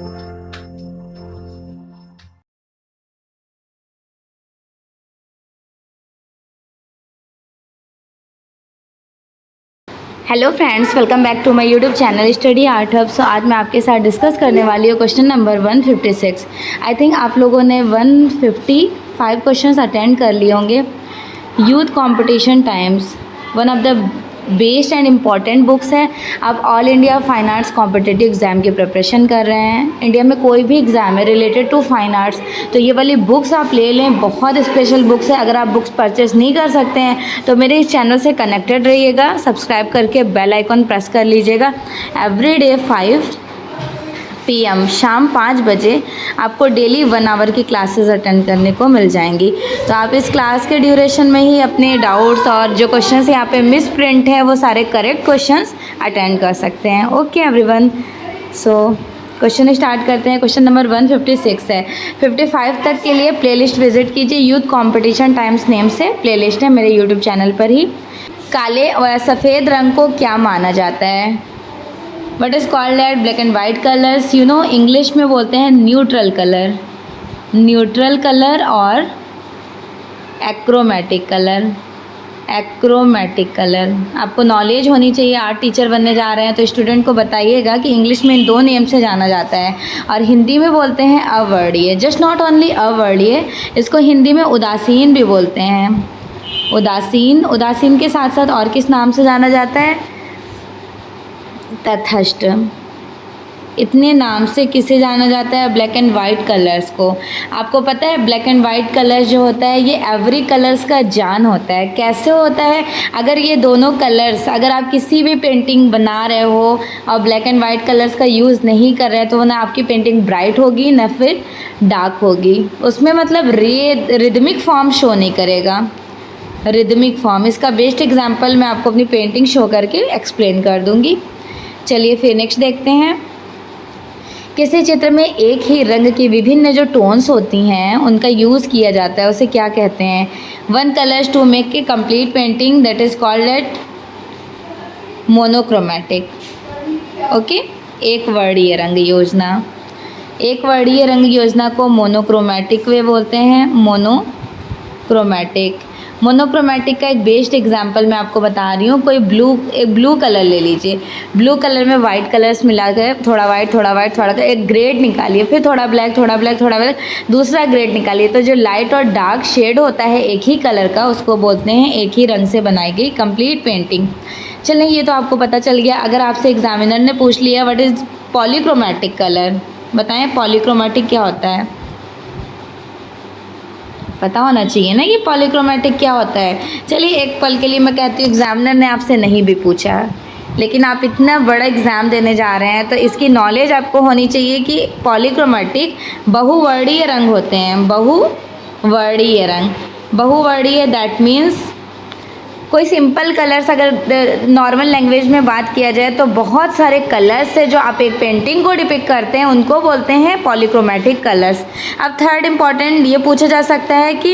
Hello friends, welcome back to my YouTube channel study art hub. So आज मैं आपके साथ डिस्कस करने वाली हूँ क्वेश्चन नंबर 156। आई थिंक आप लोगों ने 155 क्वेश्चंस अटेंड कर लिए होंगे। Youth competition times one of the best and important books है। आप all India fine arts competitive exam की प्रिपरेशन कर रहे हैं, इंडिया में कोई भी एग्ज़ाम है रिलेटेड टू फाइन आर्ट्स, तो ये वाली बुक्स आप ले लें। बहुत स्पेशल बुक्स है। अगर आप बुक्स परचेस नहीं कर सकते हैं तो मेरे इस चैनल से कनेक्टेड रहिएगा, सब्सक्राइब करके बेल आइकॉन प्रेस कर लीजिएगा। एवरी डे 5 PM शाम 5 बजे आपको डेली 1 आवर की क्लासेस अटेंड करने को मिल जाएंगी। तो आप इस क्लास के ड्यूरेशन में ही अपने डाउट्स और जो क्वेश्चंस यहाँ पे मिस प्रिंट है वो सारे करेक्ट क्वेश्चंस अटेंड कर सकते हैं। Okay everyone, so question start करते हैं। क्वेश्चन नंबर 156 है। 55 तक के लिए प्लेलिस्ट विजिट कीजिए। यूथ कंपटीशन टाइम्स नेम से प्लेलिस्ट है मेरे यूट्यूब चैनल पर ही। काले व सफ़ेद रंग को क्या माना जाता है? What is called eight black and white colours? You know, English में बोलते हैं न्यूट्रल कलर, न्यूट्रल कलर और एक्रोमेटिक कलर, एक्रोमेटिक कलर। आपको नॉलेज होनी चाहिए। आर्ट टीचर बनने जा रहे हैं तो स्टूडेंट को बताइएगा कि इंग्लिश में इन 2 नेम से जाना जाता है और हिंदी में बोलते हैं अवर्णीय। जस्ट नॉट ओनली अवर्णीय, इसको हिंदी में उदासीन भी बोलते हैं। उदासीन, उदासीन के साथ साथ और किस नाम से जाना जाता है? तटस्थ। इतने नाम से किसे जाना जाता है? ब्लैक एंड वाइट कलर्स को। आपको पता है ब्लैक एंड वाइट कलर्स जो होता है ये एवरी कलर्स का जान होता है। कैसे होता है? अगर ये दोनों कलर्स, अगर आप किसी भी पेंटिंग बना रहे हो और ब्लैक एंड वाइट कलर्स का यूज़ नहीं कर रहे तो ना आपकी पेंटिंग ब्राइट होगी ना फिर डार्क होगी। उसमें मतलब रिदमिक फॉर्म शो नहीं करेगा। रिदमिक फॉर्म, इसका बेस्ट एग्जाम्पल मैं आपको अपनी पेंटिंग शो करके एक्सप्लेन कर दूँगी। चलिए फिर नेक्स्ट देखते हैं। किसी चित्र में एक ही रंग की विभिन्न जो टोन्स होती हैं उनका यूज़ किया जाता है, उसे क्या कहते हैं? 1 colours to make a complete painting, that is called at monochromatic. Okay, एक वर्णीय रंग योजना। एक वर्णीय रंग योजना को मोनोक्रोमैटिक वे बोलते हैं, मोनोक्रोमैटिक। मोनोक्रोमैटिक का एक बेस्ट एग्जांपल मैं आपको बता रही हूँ। कोई एक ब्लू कलर ले लीजिए। ब्लू कलर में वाइट कलर्स मिला कर, थोड़ा वाइट थोड़ा वाइट थोड़ा कर एक ग्रेड निकालिए, फिर थोड़ा ब्लैक थोड़ा ब्लैक थोड़ा ब्लैक दूसरा ग्रेड निकालिए। तो जो लाइट और डार्क शेड होता है एक ही कलर का, उसको बोलते हैं एक ही रंग से बनाई गई कंप्लीट पेंटिंग। चलिए, ये तो आपको पता चल गया। अगर आपसे एग्जामिनर ने पूछ लिया व्हाट इज़ पॉलीक्रोमैटिक कलर, बताएं पॉलीक्रोमैटिक क्या होता है? पता होना चाहिए ना कि पॉलीक्रोमैटिक क्या होता है। चलिए, एक पल के लिए मैं कहती हूँ एग्जामिनर ने आपसे नहीं भी पूछा, लेकिन आप इतना बड़ा एग्ज़ाम देने जा रहे हैं तो इसकी नॉलेज आपको होनी चाहिए कि पॉलीक्रोमैटिक बहुवर्णीय रंग होते हैं। बहुवर्णीय रंग, बहुवर्णीय दैट मीन्स कोई सिंपल कलर्स, अगर नॉर्मल लैंग्वेज में बात किया जाए तो बहुत सारे कलर्स से जो आप एक पेंटिंग को डिपिक्ट करते हैं उनको बोलते हैं पॉलीक्रोमैटिक कलर्स। अब थर्ड इम्पॉर्टेंट ये पूछा जा सकता है कि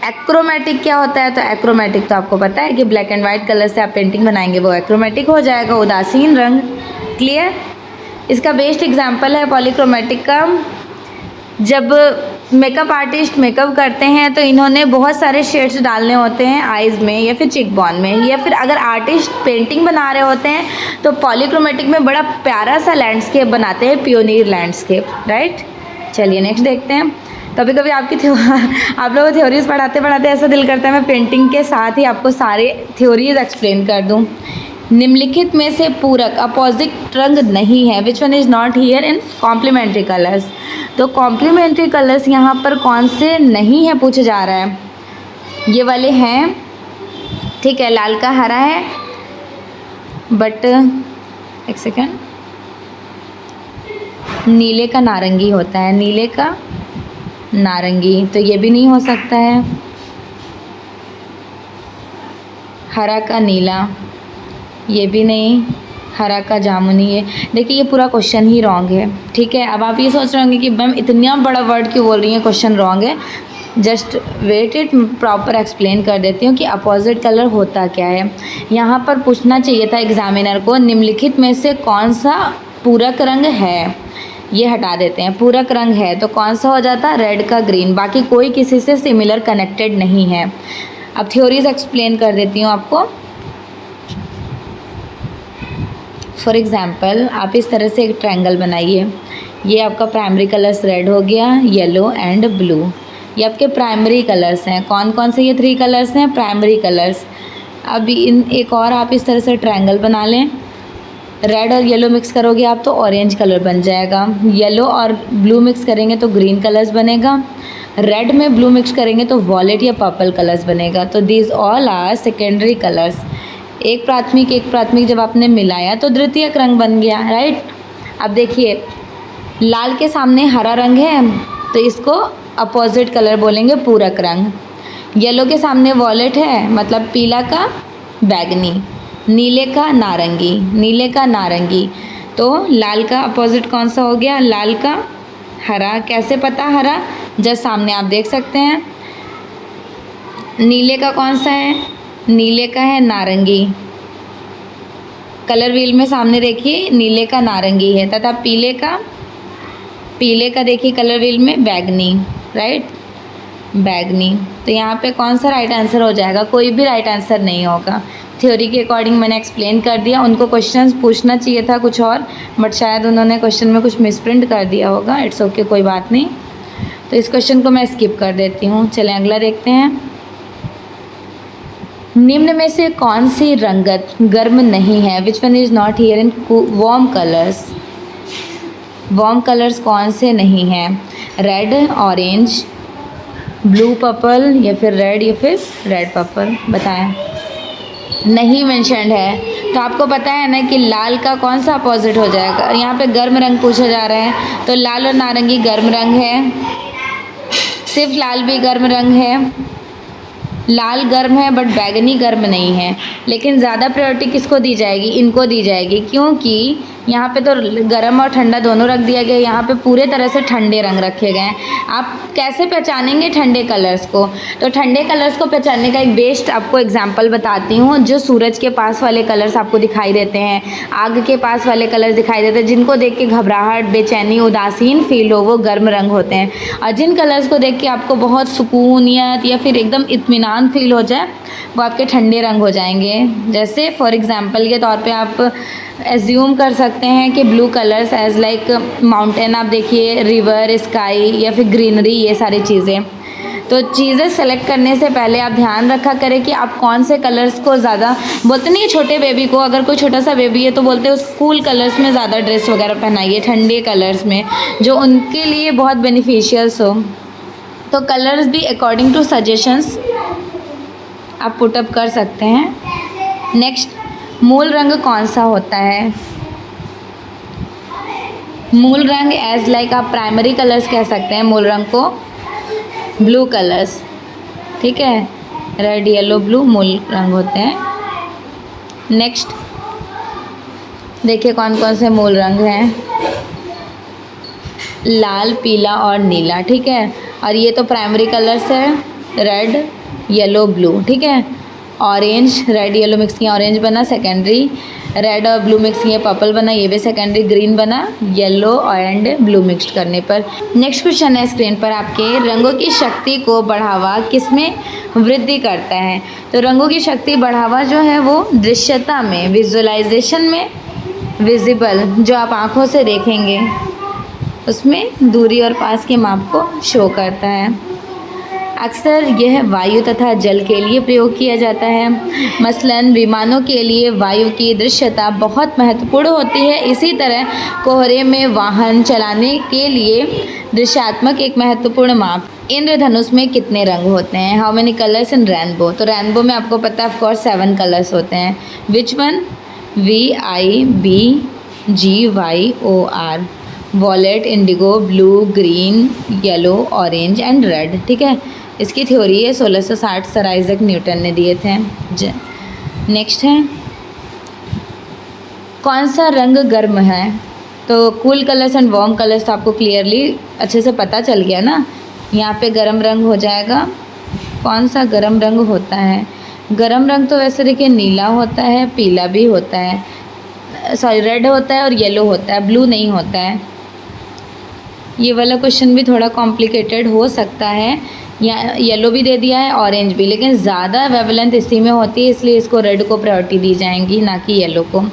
एक्रोमेटिक क्या होता है? तो एक्रोमेटिक तो आपको पता है कि ब्लैक एंड वाइट कलर से आप पेंटिंग बनाएंगे वो एक्रोमेटिक हो जाएगा, उदासीन रंग। क्लियर? इसका बेस्ट एग्जाम्पल है पॉलीक्रोमैटिक का, जब मेकअप आर्टिस्ट मेकअप करते हैं तो इन्होंने बहुत सारे शेड्स डालने होते हैं आइज़ में या फिर चिक बोन में, या फिर अगर आर्टिस्ट पेंटिंग बना रहे होते हैं तो पॉलीक्रोमैटिक में बड़ा प्यारा सा लैंडस्केप बनाते हैं, पियोनियर लैंडस्केप, राइट। चलिए नेक्स्ट देखते हैं। कभी कभी आप लोगों को थ्योरीज पढ़ाते पढ़ाते ऐसा दिल करता है मैं पेंटिंग के साथ ही आपको सारे थ्योरीज एक्सप्लेन कर दूँ। निम्नलिखित में से पूरक अपोजिट रंग नहीं है, which one is not here in complementary colours. तो कॉम्प्लीमेंट्री कलर्स यहाँ पर कौन से नहीं है पूछा जा रहा है? ये वाले हैं, ठीक है। लाल का हरा है, बट एक सेकेंड, नीले का नारंगी होता है, नीले का नारंगी, तो ये भी नहीं हो सकता है। हरा का नीला, ये भी नहीं। हरा का जामुनी है। देखिए ये पूरा क्वेश्चन ही रॉन्ग है, ठीक है। अब आप ये सोच रहे होंगे कि मैम इतना बड़ा वर्ड क्यों बोल रही हैं, क्वेश्चन रॉन्ग है। Just wait it, proper explain कर देती हूँ कि अपोजिट कलर होता क्या है। यहाँ पर पूछना चाहिए था एग्जामिनर को निम्नलिखित में से कौन सा पूरक रंग है, ये हटा देते हैं, पूरक रंग है तो कौन सा हो जाता? रेड का ग्रीन, बाकी कोई किसी से सिमिलर कनेक्टेड नहीं है। अब थ्योरीज एक्सप्लेन कर देती हूँ आपको। फॉर एग्ज़ाम्पल आप इस तरह से एक ट्रायंगल बनाइए, ये आपका प्राइमरी कलर्स रेड हो गया, येलो एंड ब्लू, ये आपके प्राइमरी कलर्स हैं। कौन कौन से ये 3 कलर्स हैं? Primary colours. अब इन एक और आप इस तरह से ट्रायंगल बना लें, रेड और येलो मिक्स करोगे आप तो ऑरेंज कलर बन जाएगा, येलो और ब्लू मिक्स करेंगे तो ग्रीन कलर्स बनेगा, रेड में ब्लू मिक्स करेंगे तो वॉलेट या पर्पल कलर्स बनेगा। तो these all are secondary colours. एक प्राथमिक जब आपने मिलाया तो द्वितीयक रंग बन गया, राइट। अब देखिए लाल के सामने हरा रंग है तो इसको अपोजिट कलर बोलेंगे, पूरक रंग। येलो के सामने वॉलेट है मतलब पीला का बैगनी, नीले का नारंगी, तो लाल का अपोजिट कौन सा हो गया? लाल का हरा। कैसे पता हरा? जस्ट सामने आप देख सकते हैं। नीले का कौन सा है? नीले का है नारंगी, कलर व्हील में सामने देखिए नीले का नारंगी है, तथा पीले का देखिए कलर व्हील में बैगनी, राइट, बैगनी। तो यहाँ पे कौन सा राइट आंसर हो जाएगा? कोई भी राइट आंसर नहीं होगा। थ्योरी के अकॉर्डिंग मैंने एक्सप्लेन कर दिया। उनको क्वेश्चंस पूछना चाहिए था कुछ और, बट शायद उन्होंने क्वेश्चन में कुछ मिसप्रिंट कर दिया होगा। इट्स ओके, कोई बात नहीं। तो इस क्वेश्चन को मैं स्किप कर देती हूँ। चलें अगला देखते हैं। निम्न में से कौन सी रंगत गर्म नहीं है? Which one is not here in warm colours? Warm colours कौन से नहीं हैं? रेड, ऑरेंज, ब्लू पर्पल, या फिर रेड पर्पल, बताएं। नहीं मेंशन्ड है। तो आपको पता है ना कि लाल का कौन सा अपोजिट हो जाएगा? यहाँ पे गर्म रंग पूछा जा रहा है तो लाल और नारंगी गर्म रंग है, सिर्फ लाल भी गर्म रंग है। लाल गर्म है बट बैगनी गर्म नहीं है। लेकिन ज़्यादा प्रायोरिटी किसको दी जाएगी? इनको दी जाएगी, क्योंकि यहाँ पे तो गर्म और ठंडा दोनों रख दिया गया, यहाँ पे पूरे तरह से ठंडे रंग रखे गए हैं। आप कैसे पहचानेंगे ठंडे कलर्स को? तो ठंडे कलर्स को पहचानने का एक बेस्ट आपको एग्जांपल बताती हूँ। जो सूरज के पास वाले कलर्स आपको दिखाई देते हैं, आग के पास वाले कलर्स दिखाई देते हैं, जिनको देख के घबराहट, बेचैनी, उदासीन फील हो, वो गर्म रंग होते हैं। और जिन कलर्स को देख के आपको बहुत सुकूनियत या फिर एकदम इत्मीनान फील हो जाए, वो आपके ठंडे रंग हो जाएंगे। जैसे फॉर एग्जांपल के तौर पे आप एज्यूम कर सकते हैं कि blue colours as like mountain, आप देखिए रिवर, स्काई या फिर ग्रीनरी, ये सारी चीज़ें। तो चीज़ें सेलेक्ट करने से पहले आप ध्यान रखा करें कि आप कौन से कलर्स को ज़्यादा, बोलते नहीं है छोटे बेबी को, अगर कोई छोटा सा बेबी है तो बोलते हैं उस कूल कलर्स में ज़्यादा ड्रेस वगैरह पहनाइए, ठंडे कलर्स में, जो उनके लिए बहुत बेनिफिशियल्स हो। तो कलर्स भी अकॉर्डिंग टू सजेशंस आप पुटअप कर सकते हैं। नेक्स्ट, मूल रंग कौन सा होता है? मूल रंग एज लाइक आप प्राइमरी कलर्स कह सकते हैं मूल रंग को, ब्लू कलर्स, ठीक है, रेड, येलो, ब्लू मूल रंग होते हैं। नेक्स्ट देखिए कौन कौन से मूल रंग हैं, लाल, पीला और नीला, ठीक है। और ये तो प्राइमरी कलर्स है, रेड, येलो, ब्लू, ठीक है। ऑरेंज, रेड येलो मिक्स किया ऑरेंज बना, सेकेंडरी। रेड और ब्लू मिक्स किए पर्पल बना, ये भी सेकेंडरी। ग्रीन बना येलो एंड ब्लू मिक्स करने पर। नेक्स्ट क्वेश्चन है स्क्रीन पर आपके, रंगों की शक्ति को बढ़ावा किसमें वृद्धि करता है? तो रंगों की शक्ति बढ़ावा जो है वो दृश्यता में, विजुअलाइजेशन में, विजिबल जो आप आँखों से देखेंगे उसमें दूरी और पास के माप को शो करता है। अक्सर यह वायु तथा जल के लिए प्रयोग किया जाता है। मसलन विमानों के लिए वायु की दृश्यता बहुत महत्वपूर्ण होती है। इसी तरह कोहरे में वाहन चलाने के लिए दृश्यात्मक एक महत्वपूर्ण माप। इंद्रधनुष में कितने रंग होते हैं? How many colours in rainbow? तो रेनबो में आपको पता है ऑफ कोर्स 7 कलर्स होते हैं। Which one? VIBGYOR, wallet, Indigo, blue, green, yellow, orange and red, ठीक है। इसकी थ्योरी है 1660 सर आइजैक न्यूटन ने दिए थे। नेक्स्ट है, कौन सा रंग गर्म है? तो cool colours and warm colours तो आपको क्लियरली अच्छे से पता चल गया ना। यहाँ पे गर्म रंग हो जाएगा। कौन सा गर्म रंग होता है? गर्म रंग तो वैसे देखिए नीला होता है, पीला भी होता है, रेड होता है और येलो होता है, ब्लू नहीं होता है। ये वाला क्वेश्चन भी थोड़ा कॉम्प्लिकेटेड हो सकता है, या येलो भी दे दिया है ऑरेंज भी, लेकिन ज़्यादा वेवलेंथ इसी में होती है, इसलिए इसको रेड को प्रायोरिटी दी जाएंगी, ना कि येलो को।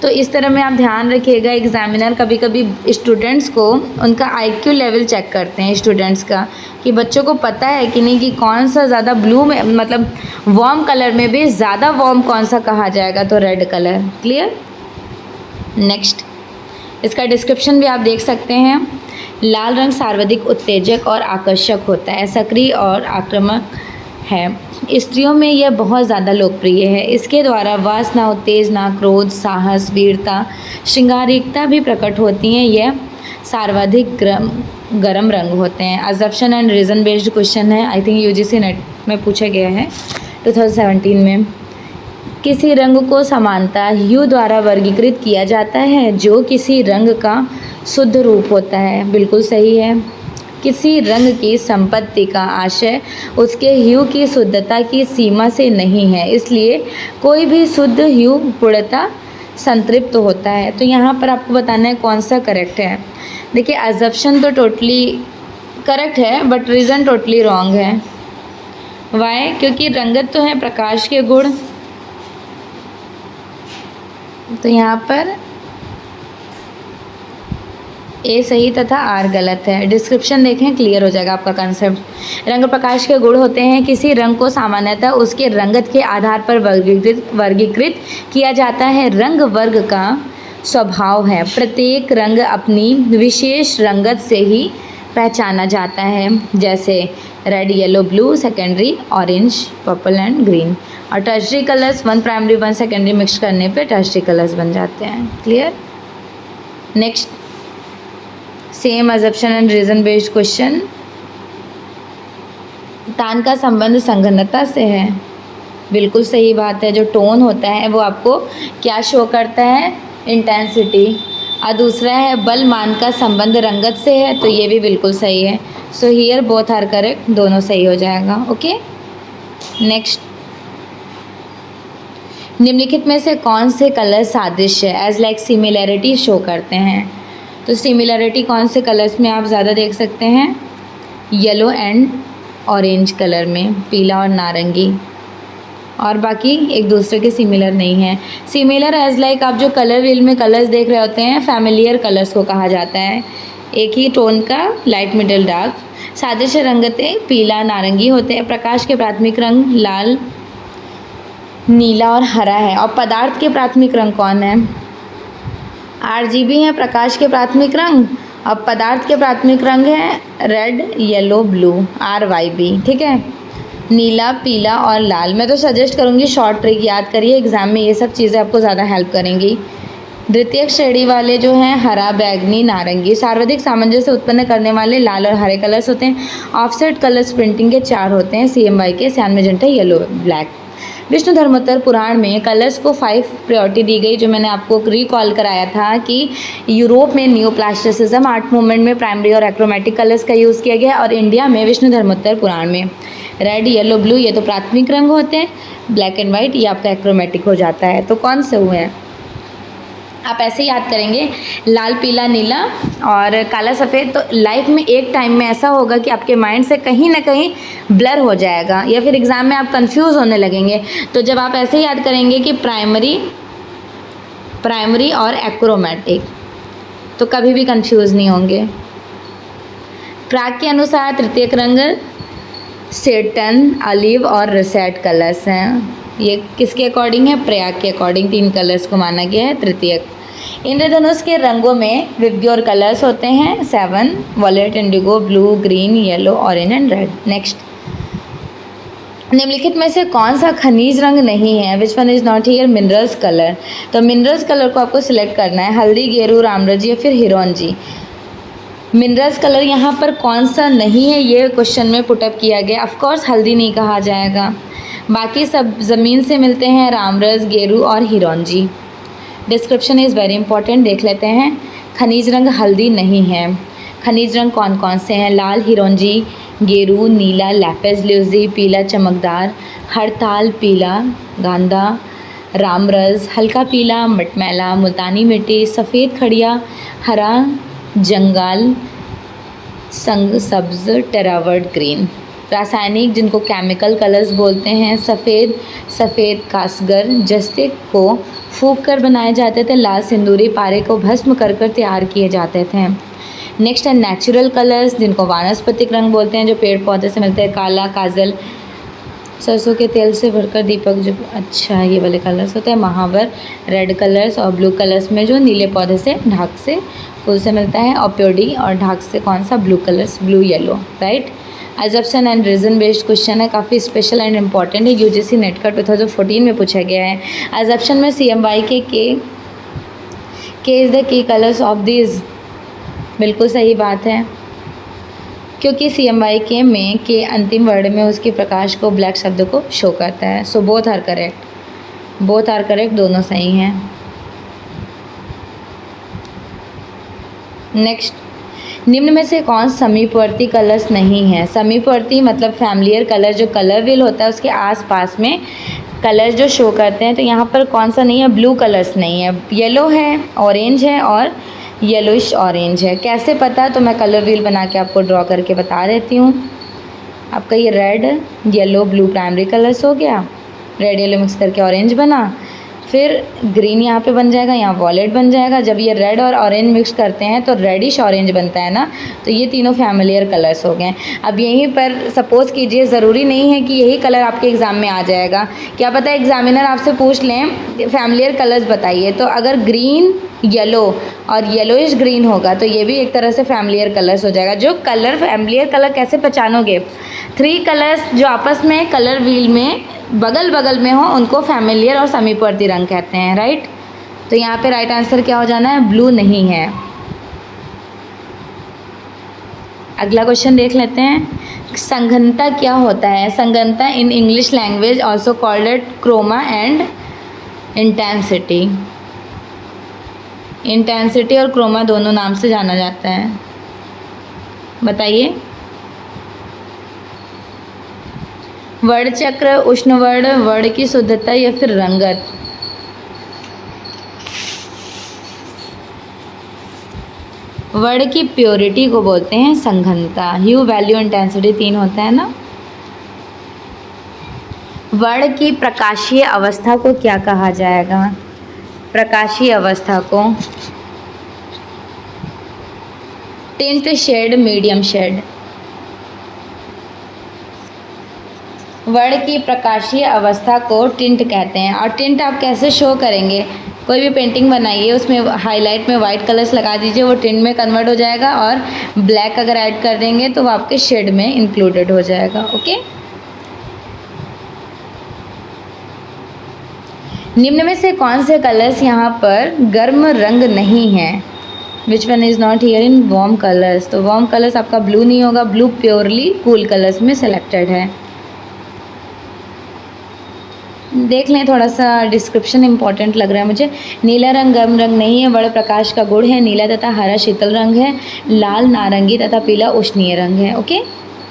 तो इस तरह में आप ध्यान रखिएगा, एग्जामिनर कभी कभी स्टूडेंट्स को उनका आईक्यू लेवल चेक करते हैं स्टूडेंट्स का, कि बच्चों को पता है कि नहीं कि कौन सा ज़्यादा ब्लू में, मतलब वार्म कलर में भी ज़्यादा वार्म कौन सा कहा जाएगा, तो रेड कलर। क्लियर। नेक्स्ट, इसका डिस्क्रिप्शन भी आप देख सकते हैं। लाल रंग सर्वाधिक उत्तेजक और आकर्षक होता है, सक्रिय और आक्रामक है। स्त्रियों में यह बहुत ज़्यादा लोकप्रिय है। इसके द्वारा वासना, उत्तेजना, क्रोध, साहस, वीरता, श्रृंगारिकता भी प्रकट होती हैं। यह सर्वाधिक गर्म रंग होते हैं। Assumption and reason based question है, आई थिंक यूजीसी नेट में पूछा गया है 2017 में। किसी रंग को समानता ह्यू द्वारा वर्गीकृत किया जाता है जो किसी रंग का शुद्ध रूप होता है। बिल्कुल सही है। किसी रंग की संपत्ति का आशय उसके ह्यू की शुद्धता की सीमा से नहीं है, इसलिए कोई भी शुद्ध ह्यू पूर्णतः संतृप्त होता है। तो यहाँ पर आपको बताना है कौन सा करेक्ट है। देखिए, अजम्पशन तो टोटली करेक्ट है, बट रीज़न टोटली रॉन्ग है। वाई? क्योंकि रंगत तो है प्रकाश के गुण, तो यहाँ पर ए सही तथा आर गलत है। डिस्क्रिप्शन देखें, क्लियर हो जाएगा आपका कंसेप्ट। रंग प्रकाश के गुण होते हैं। किसी रंग को सामान्यतः उसके रंगत के आधार पर वर्गीकृत किया जाता है। रंग वर्ग का स्वभाव है। प्रत्येक रंग अपनी विशेष रंगत से ही पहचाना जाता है, जैसे red, yellow, blue, secondary orange, purple and green. और tertiary colours, one primary one secondary mix करने पे टर्शरी कलर्स बन जाते हैं। Clear. Next, same assumption and reason based question. तान का संबंध संघनता से है। बिल्कुल सही बात है। जो टोन होता है वो आपको क्या शो करता है? इंटेंसिटी। और दूसरा है बल मान का संबंध रंगत से है, तो ये भी बिल्कुल सही है। So here both are correct, दोनों सही हो जाएगा। ओके। नेक्स्ट, निम्नलिखित में से कौन से कलर सादृश्य एज लाइक सिमिलैरिटी शो करते हैं? तो सिमिलैरिटी कौन से कलर्स में आप ज़्यादा देख सकते हैं? येलो एंड ऑरेंज कलर में, पीला और नारंगी, और बाकी एक दूसरे के सिमिलर नहीं है। सिमिलर एज लाइक आप जो कलर व्हील में कलर्स देख रहे होते हैं, फैमिलियर कलर्स को कहा जाता है। एक ही टोन का, लाइट, मिडल, डार्क। सादृश्य रंगतें पीला, नारंगी होते हैं। प्रकाश के प्राथमिक रंग लाल, नीला और हरा है। और पदार्थ के प्राथमिक रंग कौन है? RGB है प्रकाश के प्राथमिक रंग। अब पदार्थ के प्राथमिक रंग है रेड, येलो, ब्लू, RYB। ठीक है, नीला, पीला और लाल। मैं तो सजेस्ट करूँगी शॉर्ट ट्रिक याद करिए, एग्जाम में ये सब चीज़ें आपको ज़्यादा हेल्प करेंगी। द्वितीयक श्रेणी वाले जो हैं हरा, बैगनी, नारंगी। सर्वाधिक सामंजस्य उत्पन्न करने वाले लाल और हरे कलर्स होते हैं। ऑफसेट कलर्स प्रिंटिंग के 4 होते हैं, CMY के, cyan, magenta, yellow, black. Vishnu Dharmottara Purana में कलर्स को 5 प्रायोरिटी दी गई, जो मैंने आपको रिकॉल कराया था कि यूरोप में न्यू प्लास्टिसिज्म आर्ट मूवमेंट में प्राइमरी और एक्रोमेटिक कलर्स का यूज़ किया गया, और इंडिया में विष्णु धर्मोत्तर पुराण में रेड, येलो, ब्लू ये तो प्राथमिक रंग होते हैं, ब्लैक एंड वाइट ये आपका एक्रोमेटिक हो जाता है। तो कौन से हुए हैं? आप ऐसे याद करेंगे, लाल, पीला, नीला और काला, सफ़ेद। तो लाइफ में एक टाइम में ऐसा होगा कि आपके माइंड से कहीं ना कहीं ब्लर हो जाएगा, या फिर एग्ज़ाम में आप कंफ्यूज होने लगेंगे। तो जब आप ऐसे याद करेंगे कि प्राइमरी और एक्रोमेटिक, तो कभी भी कंफ्यूज नहीं होंगे। प्राग के अनुसार तृतीयक रंग सेटन, ऑलिव और रसेट कलर्स हैं। ये किसके अकॉर्डिंग है? प्रयाग के अकॉर्डिंग 3 कलर्स को माना गया है तृतीयक। इंद्रधनुष के रंगों में विबग्योर कलर्स होते हैं 7, violet, indigo, blue, green, yellow, orange and red. Next, निम्नलिखित में से कौन सा खनिज रंग नहीं है? Which one is not here? Minerals colour. तो मिनरल्स कलर को आपको सिलेक्ट करना है, हल्दी, गेरू, रामरजी या फिर हिरोंजी। मिनरल्स कलर यहाँ पर कौन सा नहीं है, ये क्वेश्चन में पुटअप किया गया। ऑफकोर्स हल्दी नहीं कहा जाएगा, बाकी सब ज़मीन से मिलते हैं, रामरस, गेरू और हिरोंजी। डिस्क्रिप्शन इज़ वेरी इंपॉर्टेंट, देख लेते हैं। खनिज रंग हल्दी नहीं है। खनिज रंग कौन कौन से हैं? लाल, हिरोंजी, गेरू, नीला, लैपिस lazuli, पीला चमकदार, हड़ताल, पीला, गांधा, रामरस, हल्का पीला, मटमैला, मुल्तानी मिट्टी, सफ़ेद खड़िया, हरा जंगाल, संग सब्ज़, टेरावट ग्रीन। रासायनिक जिनको केमिकल कलर्स बोलते हैं, सफ़ेद कासगर, जस्ते को फूंक कर बनाए जाते थे, लाल सिंदूरी पारे को भस्म कर कर तैयार किए जाते थे। नेक्स्ट है नेचुरल कलर्स जिनको वानस्पतिक रंग बोलते हैं, जो पेड़ पौधे से मिलते हैं, काला, काजल, सरसों के तेल से भरकर दीपक, जो अच्छा ये वाले कलर्स होते हैं, महावर, रेड कलर्स, और ब्लू कलर्स में जो नीले पौधे से ढाक से फूल से मिलता है, और प्योडी और ढाक से कौन सा, blue colours, blue yellow, right. Assertion and reason based question है, काफ़ी स्पेशल एंड इम्पॉर्टेंट है, यूजीसी नेट का 2014 में पूछा गया है। एजप्शन में CMY के is the key colours of this, बिल्कुल सही बात है, क्योंकि CMY के अंतिम वर्ड में उसके प्रकाश को ब्लैक शब्द को शो करता है। सो बोथ आर करेक्ट, दोनों सही हैं। नेक्स्ट, निम्न में से कौन समीपवर्ती कलर्स नहीं है? समीपवर्ती मतलब फैमिलियर कलर, जो कलर व्हील होता है उसके आसपास में कलर जो शो करते हैं, तो यहाँ पर कौन सा नहीं है? ब्लू कलर्स नहीं है, येलो है, ऑरेंज है और येलोइश ऑरेंज है। कैसे पता? तो मैं कलर व्हील बना के आपको ड्रॉ करके बता देती हूँ। आपका ये red yellow blue primary colours हो गया, रेड येलो मिक्स करके ऑरेंज बना, फिर ग्रीन यहाँ पे बन जाएगा, यहाँ वॉलेट बन जाएगा। जब ये रेड और ऑरेंज मिक्स करते हैं तो रेडिश ऑरेंज बनता है ना, तो ये तीनों फैमिलियर कलर्स हो गए। अब यहीं पर सपोज़ कीजिए, ज़रूरी नहीं है कि यही कलर आपके एग्ज़ाम में आ जाएगा, क्या पता एग्जामिनर आपसे पूछ लें फैमिलियर कलर्स बताइए, तो अगर ग्रीन येलो और येलोइश ग्रीन होगा तो ये भी एक तरह से फैमिलियर कलर्स हो जाएगा। जो कलर फैमिलियर कलर कैसे पहचानोगे? 3 कलर्स जो आपस में कलर व्हील में बगल बगल में हो उनको फैमिलियर और समीपवर्ती रंग कहते हैं, राइट। तो यहाँ पे राइट आंसर क्या हो जाना है? ब्लू नहीं है। अगला क्वेश्चन देख लेते हैं। संघनता क्या होता है? संघनता in English language also called it chroma and intensity. Intensity और क्रोमा दोनों नाम से जाना जाता है, बताइए। वर्ण चक्र, उष्ण वर्ण की शुद्धता या फिर रंगत? वर्ण की प्योरिटी को बोलते हैं संघनता। ह्यू, वैल्यू, इंटेंसिटी 3 होता है ना। वर्ण की प्रकाशीय अवस्था को क्या कहा जाएगा? प्रकाशीय अवस्था को टिंट, शेड, मीडियम शेड। वर्ण की प्रकाशीय अवस्था को टिंट कहते हैं। और टिंट आप कैसे शो करेंगे? कोई भी पेंटिंग बनाइए, उसमें हाईलाइट में वाइट कलर्स लगा दीजिए, वो टिंट में कन्वर्ट हो जाएगा, और ब्लैक अगर ऐड कर देंगे तो वो आपके शेड में इंक्लूडेड हो जाएगा। ओके, निम्न में से कौन से कलर्स यहाँ पर गर्म रंग नहीं है? Which one is not here in warm colours? तो वार्म कलर्स आपका ब्लू नहीं होगा, ब्लू प्योरली कूल कलर्स में सेलेक्टेड है। देख लें, थोड़ा सा डिस्क्रिप्शन इंपॉर्टेंट लग रहा है मुझे। नीला रंग गर्म रंग नहीं है, वर्ण प्रकाश का गुण है। नीला तथा हरा शीतल रंग है, लाल नारंगी तथा पीला उष्णीय रंग है। ओके,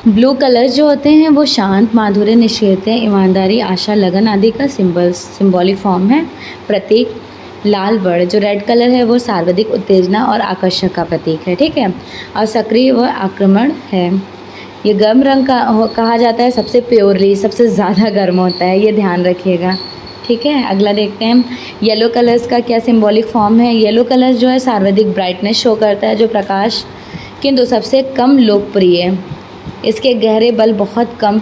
ब्लू कलर्स जो होते हैं वो शांत, माधुर्य, निश्चयता, ईमानदारी, आशा, लगन आदि का सिंबॉलिक फॉर्म है, प्रतीक। लाल वर्ण जो रेड कलर है वो सर्वाधिक उत्तेजना और आकर्षण का प्रतीक है, ठीक है, और सक्रिय व आक्रमण है। ये गर्म रंग का कहा जाता है, सबसे प्योरली सबसे ज़्यादा गर्म होता है, ये ध्यान रखिएगा, ठीक है। अगला देखते हैं, येलो कलर्स का क्या सिंबॉलिक फॉर्म है? येलो कलर जो है सर्वाधिक ब्राइटनेस शो करता है, जो प्रकाश, किंतु सबसे कम लोकप्रिय। इसके गहरे बल बहुत कम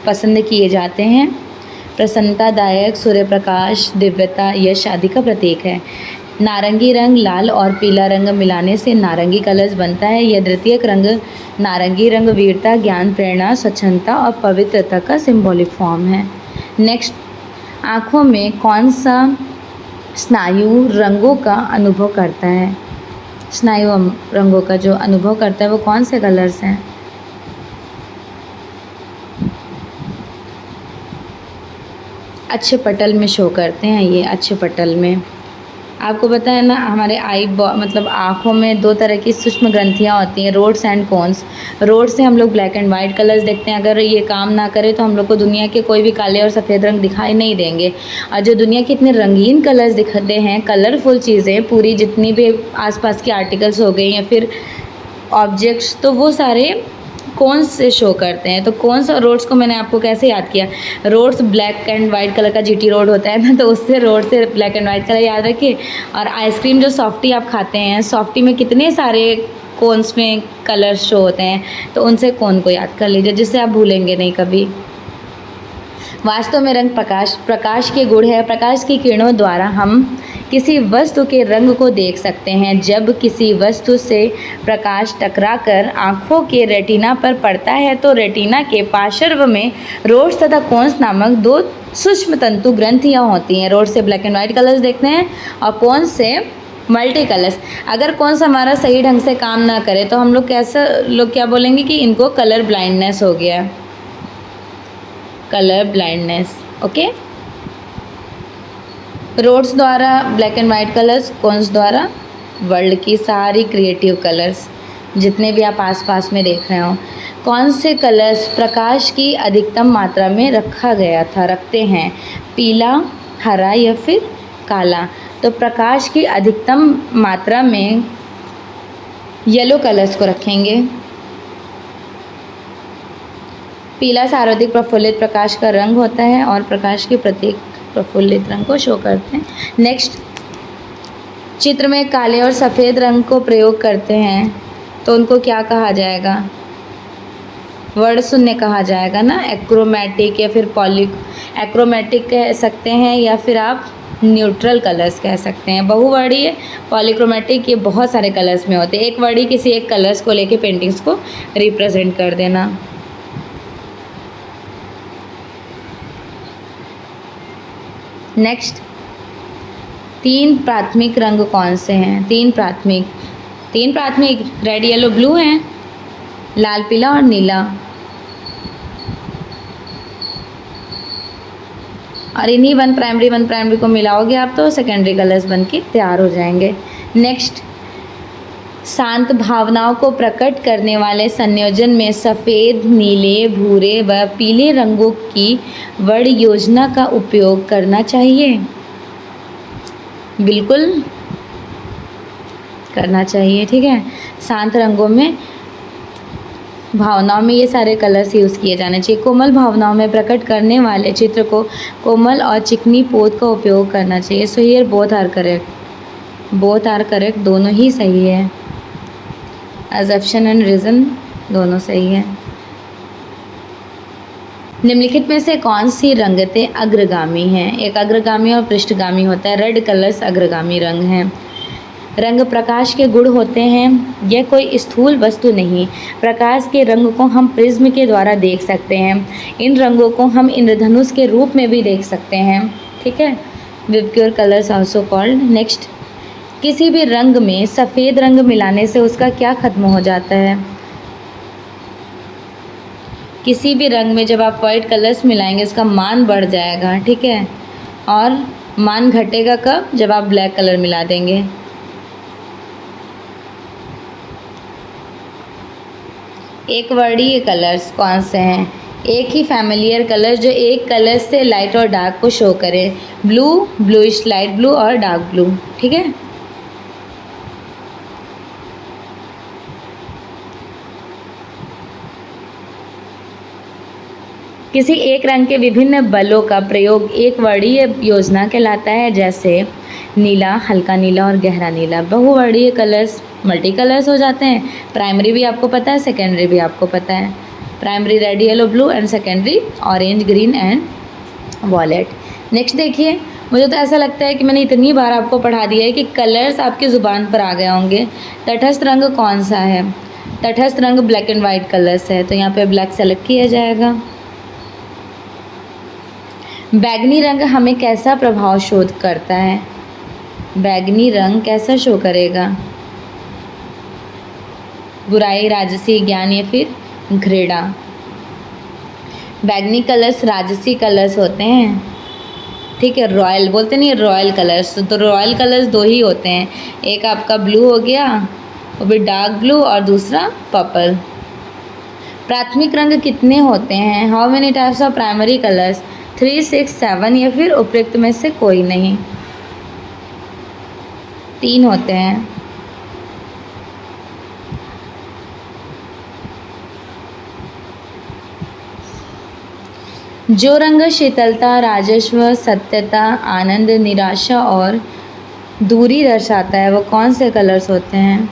पसंद किए जाते हैं। प्रसन्नतादायक, सूर्य प्रकाश, दिव्यता, यश आदि का प्रतीक है। नारंगी रंग, लाल और पीला रंग मिलाने से नारंगी कलर्स बनता है। यह द्वितीयक रंग नारंगी रंग वीरता, ज्ञान, प्रेरणा, स्वच्छंदता और पवित्रता का सिंबॉलिक फॉर्म है। नेक्स्ट, आँखों में कौन सा स्नायु रंगों का अनुभव करता है? स्नायु रंगों का जो अनुभव करता है वो कौन से कलर्स हैं? अच्छे पटल में शो करते हैं, ये अच्छे पटल में। आपको पता है ना, हमारे मतलब आँखों में दो तरह की सूक्ष्म ग्रंथियाँ होती हैं, रोड्स एंड कोन्स। रोड से हम लोग ब्लैक एंड वाइट कलर्स देखते हैं, अगर ये काम ना करे तो हम लोग को दुनिया के कोई भी काले और सफ़ेद रंग दिखाई नहीं देंगे। और जो दुनिया के इतने रंगीन कलर्स दिखते हैं, कलरफुल चीज़ें पूरी, जितनी भी आसपास की आर्टिकल्स हो गई या फिर ऑब्जेक्ट्स, तो वो सारे कोन्स से शो करते हैं। तो कोन्स और रोड्स को मैंने आपको कैसे याद किया, rods black and white colour का जीटी रोड होता है ना, तो उससे रोड से ब्लैक एंड वाइट कलर याद रखिए। और आइसक्रीम जो सॉफ्टी आप खाते हैं, सॉफ्टी में कितने सारे कोन्स में कलर शो होते हैं, तो उनसे कोन को याद कर लीजिए, जिससे आप भूलेंगे नहीं कभी। वास्तव में रंग प्रकाश के गुण है। प्रकाश की किरणों द्वारा हम किसी वस्तु के रंग को देख सकते हैं। जब किसी वस्तु से प्रकाश टकराकर आँखों के रेटिना पर पड़ता है तो रेटिना के पार्श्व में रोड्स तथा कोन्स नामक दो सूक्ष्म तंतु ग्रंथियाँ होती हैं। रोड से ब्लैक एंड वाइट कलर्स देखते हैं और कोन्स से मल्टी कलर्स। अगर कोन्स हमारा सही ढंग से काम ना करे तो हम लोग क्या बोलेंगे कि इनको कलर ब्लाइंडनेस हो गया, कलर ब्लाइंडनेस। ओके, रोड्स द्वारा black and white colours, cones द्वारा वर्ल्ड की सारी क्रिएटिव कलर्स, जितने भी आप आसपास में देख रहे हो। कौन से कलर्स प्रकाश की अधिकतम मात्रा में रखते हैं, पीला, हरा या फिर काला? तो प्रकाश की अधिकतम मात्रा में येलो कलर्स को रखेंगे। पीला सर्वाधिक प्रफुल्लित प्रकाश का रंग होता है और प्रकाश के प्रत्येक प्रफुल्लित रंग को शो करते हैं। नेक्स्ट, चित्र में काले और सफ़ेद रंग को प्रयोग करते हैं तो उनको क्या कहा जाएगा? वर्ड शून्य कहा जाएगा ना, एक्रोमेटिक या फिर एक्रोमेटिक कह सकते हैं, या फिर आप न्यूट्रल कलर्स कह सकते हैं। बहुवर्णीय पॉलीक्रोमेटिक, ये बहुत सारे कलर्स में होते हैं। एक वर्ड ही किसी एक कलर्स को लेके पेंटिंग्स को रिप्रेजेंट कर देना। नेक्स्ट, तीन प्राथमिक रंग कौन से हैं? तीन प्राथमिक रेड, येलो, ब्लू हैं, लाल, पीला और नीला। और इन्हीं वन प्राइमरी को मिलाओगे आप तो सेकेंडरी कलर्स बन के तैयार हो जाएंगे। नेक्स्ट, शांत भावनाओं को प्रकट करने वाले संयोजन में सफ़ेद, नीले, भूरे व पीले रंगों की वर्ण योजना का उपयोग करना चाहिए। बिल्कुल करना चाहिए, ठीक है। शांत रंगों में, भावनाओं में ये सारे कलर्स यूज़ किए जाने चाहिए। कोमल भावनाओं में प्रकट करने वाले चित्र को कोमल और चिकनी पोत का उपयोग करना चाहिए। So here both are correct, दोनों ही सही है। अजप्शन एंड रीज़न दोनों सही है। निम्नलिखित में से कौन सी रंगतें अग्रगामी हैं? एक अग्रगामी और पृष्ठगामी होता है। रेड कलर्स अग्रगामी रंग हैं। रंग प्रकाश के गुण होते हैं। यह कोई स्थूल वस्तु नहीं। प्रकाश के रंग को हम प्रिज्म के द्वारा देख सकते हैं। इन रंगों को हम इंद्रधनुष के रूप में भी देख सकते हैं, ठीक है। VIBGYOR colours also called. Next, किसी भी रंग में सफ़ेद रंग मिलाने से उसका क्या खत्म हो जाता है? किसी भी रंग में जब आप वाइट कलर्स मिलाएंगे उसका मान बढ़ जाएगा, ठीक है। और मान घटेगा कब? जब आप ब्लैक कलर मिला देंगे। एक वर्णीय कलर्स कौन से हैं? एक ही फैमिलियर कलर जो एक कलर से लाइट और डार्क को शो करें। ब्लू, ब्लूइश लाइट ब्लू और डार्क ब्लू, ठीक है। किसी एक रंग के विभिन्न बलों का प्रयोग एक वर्णीय योजना कहलाता है, जैसे नीला, हल्का नीला और गहरा नीला। बहुवर्णीय कलर्स मल्टी कलर्स हो जाते हैं। प्राइमरी भी आपको पता है, सेकेंडरी भी आपको पता है। Primary red, yellow, blue and secondary orange, green and violet. Next देखिए, मुझे तो ऐसा लगता है कि मैंने इतनी बार आपको पढ़ा दिया है कि कलर्स आपकी ज़ुबान पर आ गए होंगे। तटस्थ रंग कौन सा है? तटस्थ रंग ब्लैक एंड वाइट कलर्स है, तो यहाँ पे ब्लैक सेलेक्ट किया जाएगा। बैगनी रंग हमें कैसा प्रभाव शो करता है? बैगनी रंग कैसा शो करेगा? बुराई, राजसी, ज्ञान या फिर घृणा? बैगनी कलर्स राजसी कलर्स होते हैं। ठीक है। रॉयल बोलते नहीं, रॉयल कलर्स, तो रॉयल कलर्स दो ही होते हैं, एक आपका ब्लू हो गया, वो भी डार्क ब्लू, और दूसरा पर्पल। प्राथमिक रंग कितने होते हैं? How many types of primary colours? 3, 6, 7 या फिर उपयुक्त में से कोई नहीं? 3 होते हैं। जो रंग शीतलता, राजस्व, सत्यता, आनंद, निराशा और दूरी दर्शाता है वो कौन से कलर्स होते हैं?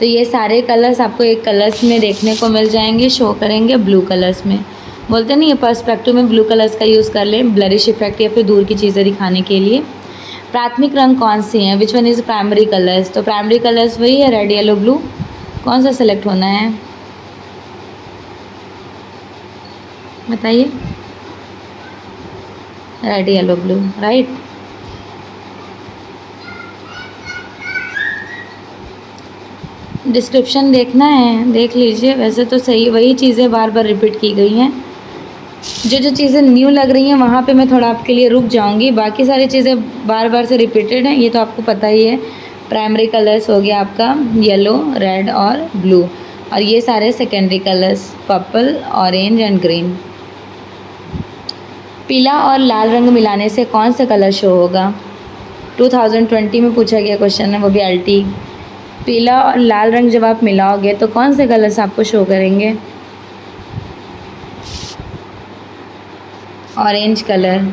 तो ये सारे कलर्स आपको एक कलर्स में देखने को मिल जाएंगे, शो करेंगे ब्लू कलर्स में। बोलते नहीं, ये पर्सपेक्टिव में ब्लू कलर्स का यूज़ कर लें ब्लरिश इफेक्ट या फिर दूर की चीज़ें दिखाने के लिए। प्राथमिक रंग कौन सी हैं? विच वन इज़ प्राइमरी कलर्स? तो प्राइमरी कलर्स वही है, रेड, येलो, ब्लू। कौन सा सेलेक्ट होना है बताइए? Red, yellow, blue, right. Description देखना है देख लीजिए, वैसे तो सही वही चीज़ें बार बार रिपीट की गई हैं। जो जो चीज़ें न्यू लग रही हैं वहाँ पे मैं थोड़ा आपके लिए रुक जाऊँगी, बाकी सारी चीज़ें बार बार से रिपीटेड हैं, ये तो आपको पता ही है। प्राइमरी कलर्स हो गया आपका येलो, रेड और ब्लू, और ये सारे secondary colours purple, orange and green. पीला और लाल रंग मिलाने से कौन सा कलर शो होगा? 2020 में पूछा गया क्वेश्चन है, वो भी अल्टी। पीला और लाल रंग जब आप मिलाओगे तो कौन से कलर्स आपको शो करेंगे? Orange colour.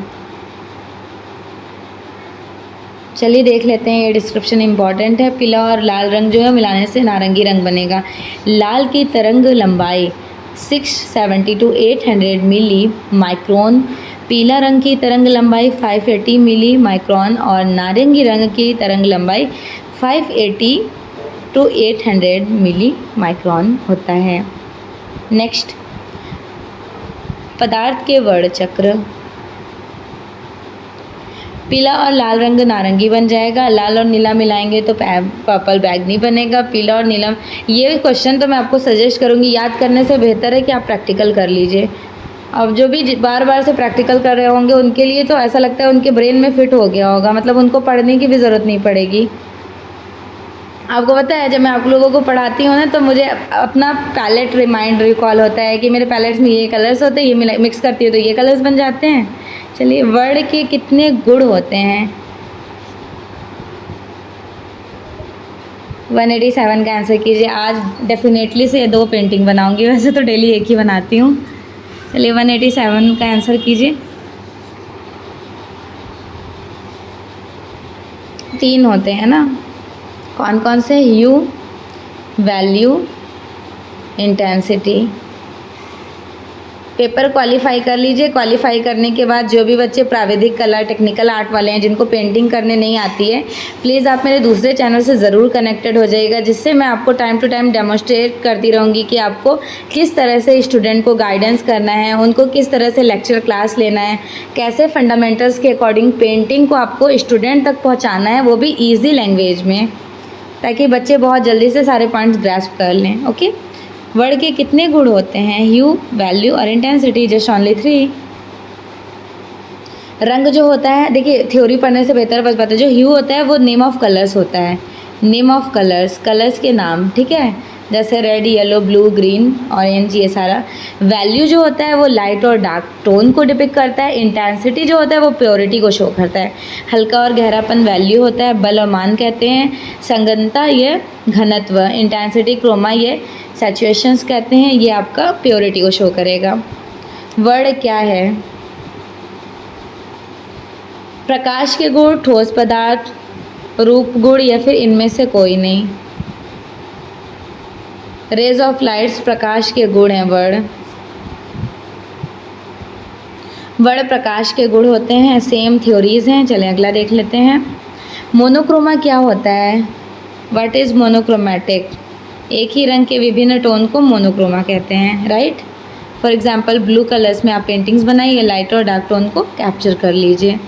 चलिए देख लेते हैं, ये डिस्क्रिप्शन इम्पॉर्टेंट है। पीला और लाल रंग जो है मिलाने से नारंगी रंग बनेगा। लाल की तरंग लंबाई 670 to 800 मिली माइक्रोन, पीला रंग की तरंग लंबाई 580 मिली माइक्रोन और नारंगी रंग की तरंग लंबाई 580 to 800 मिली माइक्रोन होता है। नेक्स्ट, पदार्थ के वर्ण चक्र। पीला और लाल रंग नारंगी बन जाएगा, लाल और नीला मिलाएंगे तो पर्पल बैगनी बनेगा। पीला और नीला, ये क्वेश्चन तो मैं आपको सजेस्ट करूँगी, याद करने से बेहतर है कि आप प्रैक्टिकल कर लीजिए। अब जो भी बार बार से प्रैक्टिकल कर रहे होंगे उनके लिए तो ऐसा लगता है उनके ब्रेन में फिट हो गया होगा, मतलब उनको पढ़ने की भी ज़रूरत नहीं पड़ेगी। आपको पता है, जब मैं आप लोगों को पढ़ाती हूँ ना तो मुझे अपना पैलेट रिकॉल होता है कि मेरे पैलेट्स में ये कलर्स होते हैं, ये मिक्स करती है तो ये कलर्स बन जाते हैं। चलिए, वर्ण के कितने गुण होते हैं? 187 का आंसर कीजिए। आज डेफिनेटली से 2 पेंटिंग बनाऊंगी, वैसे तो डेली एक ही बनाती हूँ। चलिए 187 का आंसर कीजिए। 3 होते हैं ना, कौन कौन से? ह्यू, वैल्यू, इंटेंसिटी। पेपर क्वालिफाई कर लीजिए। क्वालिफाई करने के बाद जो भी बच्चे प्राविधिक कला, टेक्निकल आर्ट वाले हैं, जिनको पेंटिंग करने नहीं आती है, प्लीज़ आप मेरे दूसरे चैनल से ज़रूर कनेक्टेड हो जाइएगा, जिससे मैं आपको टाइम टू टाइम डेमोस्ट्रेट करती रहूँगी कि आपको किस तरह से स्टूडेंट को गाइडेंस करना है, उनको किस तरह से लेक्चर क्लास लेना है, कैसे फंडामेंटल्स के अकॉर्डिंग पेंटिंग को आपको स्टूडेंट तक पहुँचाना है, वो भी ईजी लैंग्वेज में, ताकि बच्चे बहुत जल्दी से सारे पॉइंट्स ग्रैस्प कर लें। ओके, वर्ण के कितने गुण होते हैं? ह्यू, वैल्यू और इंटेंसिटी, जस्ट ओनली 3। रंग जो होता है, देखिए थ्योरी पढ़ने से बेहतर बस बात है, जो ह्यू होता है वो नेम ऑफ कलर्स होता है, नेम ऑफ कलर्स, कलर्स के नाम, ठीक है, जैसे red, yellow, blue, green, orange, ये सारा। वैल्यू जो होता है वो लाइट और डार्क टोन को डिपिक्ट करता है। इंटेंसिटी जो होता है वो प्योरिटी को शो करता है। हल्का और गहरापन वैल्यू होता है, बल और मान कहते हैं। संगनता ये घनत्व, इंटेंसिटी क्रोमा ये सैचुरेशंस कहते हैं, ये आपका प्योरिटी को शो करेगा। वर्ण क्या है? प्रकाश के गुण, ठोस पदार्थ, रूप गुण या फिर इनमें से कोई नहीं? रेज ऑफ लाइट्स प्रकाश के गुण हैं। वर्ण प्रकाश के गुण होते हैं, सेम थ्योरीज हैं। चलिए अगला देख लेते हैं। मोनोक्रोमा क्या होता है? What is monochromatic? एक ही रंग के विभिन्न टोन को मोनोक्रोमा कहते हैं, right. For example blue colours में आप पेंटिंग्स बनाइए, लाइट और डार्क टोन को कैप्चर कर लीजिए।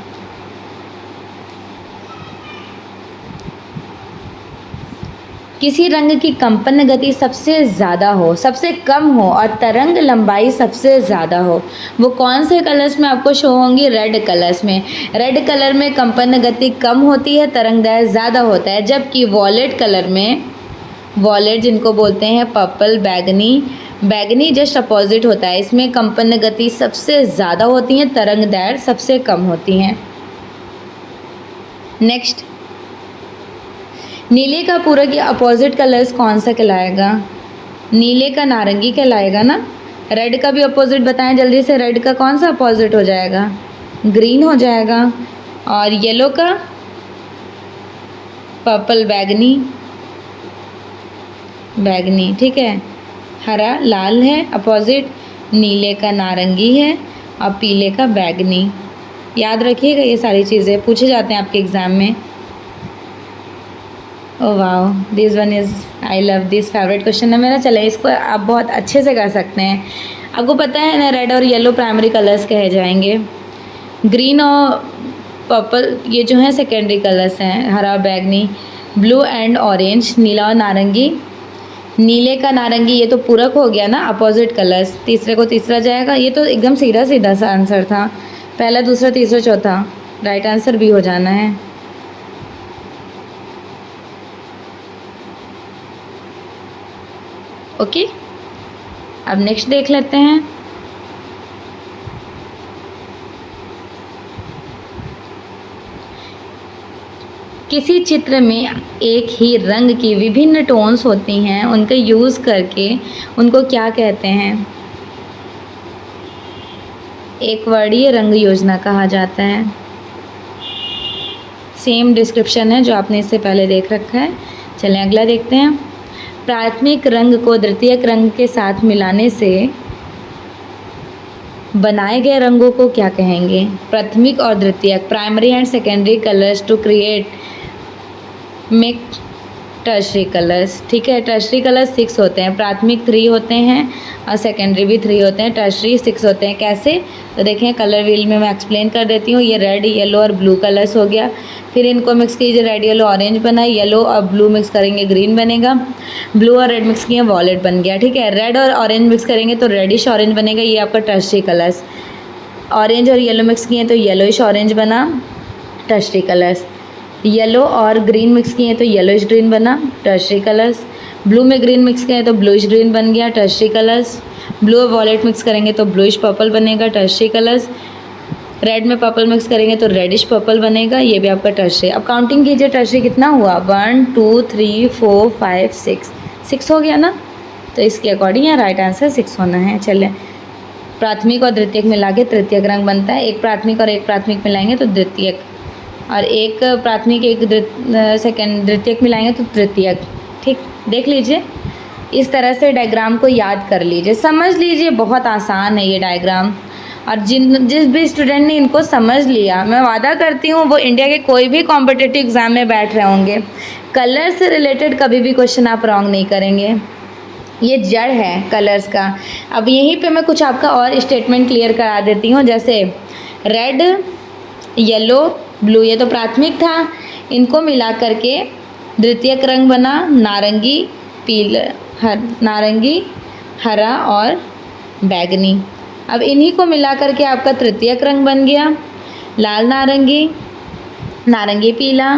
किसी रंग की कंपन गति सबसे ज़्यादा हो, सबसे कम हो और तरंग लंबाई सबसे ज़्यादा हो, वो कौन से कलर्स में आपको शो होंगी? रेड कलर्स में। रेड कलर में कंपन गति कम होती है, तरंग दैर्घ्य ज़्यादा होता है, जबकि वॉलेट कलर में, वॉलेट जिनको बोलते हैं पर्पल, बैगनी, बैगनी जस्ट अपोजिट होता है, इसमें कंपन गति सबसे ज़्यादा होती है, तरंग दैर्घ्य सबसे कम होती हैं। नेक्स्ट, नीले का पूरक या अपोजिट कलर्स कौन सा कहलाएगा? नीले का नारंगी कहलाएगा ना। रेड का भी अपोजिट बताएं जल्दी से, रेड का कौन सा अपोजिट हो जाएगा? ग्रीन हो जाएगा। और येलो का? पर्पल, बैगनी, बैगनी, ठीक है। हरा लाल है अपोजिट, नीले का नारंगी है और पीले का बैगनी। याद रखिएगा, ये सारी चीज़ें पूछे जाते हैं आपके एग्ज़ाम में। Oh wow, this one is, I love this, favourite question है मेरा। चले, इसको आप बहुत अच्छे से कर सकते हैं। आपको पता है ना, रेड और येलो प्राइमरी कलर्स कहे जाएंगे, ग्रीन और पर्पल ये जो हैं सेकेंडरी कलर्स हैं, हरा, बैगनी, ब्लू एंड ऑरेंज, नीला और नारंगी। नीले का नारंगी ये तो पूरक हो गया ना, अपोजिट कलर्स, तीसरे को तीसरा जाएगा। ये तो एकदम सीधा सीधा सा आंसर था, पहला, दूसरा, तीसरा, चौथा, राइट आंसर भी हो जाना है। ओके, अब नेक्स्ट देख लेते हैं। किसी चित्र में एक ही रंग की विभिन्न टोन्स होती हैं, उनका यूज़ करके उनको क्या कहते हैं? एक वर्णीय रंग योजना कहा जाता है। सेम डिस्क्रिप्शन है जो आपने इससे पहले देख रखा है। चलें अगला देखते हैं। प्राथमिक रंग को द्वितीयक रंग के साथ मिलाने से बनाए गए रंगों को क्या कहेंगे? प्राथमिक और द्वितीयक, primary and secondary colours to create make tertiary colours, ठीक है। टर्शरी कलर्स 6 होते हैं, प्राथमिक 3 होते हैं और सेकेंडरी भी 3 होते हैं, टर्शरी 6 होते हैं। कैसे? तो देखें, कलर व्हील में मैं एक्सप्लेन कर देती हूँ। ये रेड, येलो और ब्लू कलर्स हो गया, फिर इनको मिक्स कीजिए, रेड, येलो, ऑरेंज बना, येलो और ब्लू मिक्स करेंगे, ग्रीन बनेगा, ब्लू और रेड मिक्स किए, वॉलेट बन गया, ठीक है। रेड और ऑरेंज मिक्स करेंगे तो रेडिश ऑरेंज बनेगा, ये आपका टर्शरी कलर्स। ऑरेंज और येलो मिक्स किए तो येलोइश ऑरेंज बना, टर्शरी कलर्स। येलो और ग्रीन मिक्स किए तो येलोइश ग्रीन बना, टर्शरी कलर्स। ब्लू में ग्रीन मिक्स किए तो ब्लूइश ग्रीन बन गया, टर्शरी कलर्स। ब्लू और वॉलेट मिक्स करेंगे तो ब्लूइश पर्पल बनेगा, टर्शरी कलर्स। रेड में पर्पल मिक्स करेंगे तो रेडिश पर्पल बनेगा, ये भी आपका टर्शरी। अब काउंटिंग कीजिए, टर्शरी कितना हुआ? 1 2 3 4 5 6, 6 हो गया ना। तो इसके अकॉर्डिंग यहाँ राइट आंसर 6 होना है। चलें, प्राथमिक और द्वितीयक मिला के तृतीयक रंग बनता है। एक प्राथमिक और एक प्राथमिक मिलाएंगे तो द्वितीयक, और एक प्राथमिक एक द्वितीयक मिलाएंगे तो तृतीयक, ठीक। देख लीजिए, इस तरह से डायग्राम को याद कर लीजिए, समझ लीजिए, बहुत आसान है ये डायग्राम। और जिस भी स्टूडेंट ने इनको समझ लिया, मैं वादा करती हूँ वो इंडिया के कोई भी कॉम्पिटिटिव एग्ज़ाम में बैठ रहे होंगे, कलर से रिलेटेड कभी भी क्वेश्चन आप रॉन्ग नहीं करेंगे। ये जड़ है कलर्स का। अब यहीं पे मैं कुछ आपका और स्टेटमेंट क्लियर करा देती हूँ, जैसे रेड, येलो, ब्लू, ये तो प्राथमिक था, इनको मिला करके द्वितीयक रंग बना नारंगी, पीला, नारंगी, हरा और बैगनी। अब इन्हीं को मिला करके आपका तृतीयक रंग बन गया, लाल नारंगी, नारंगी पीला,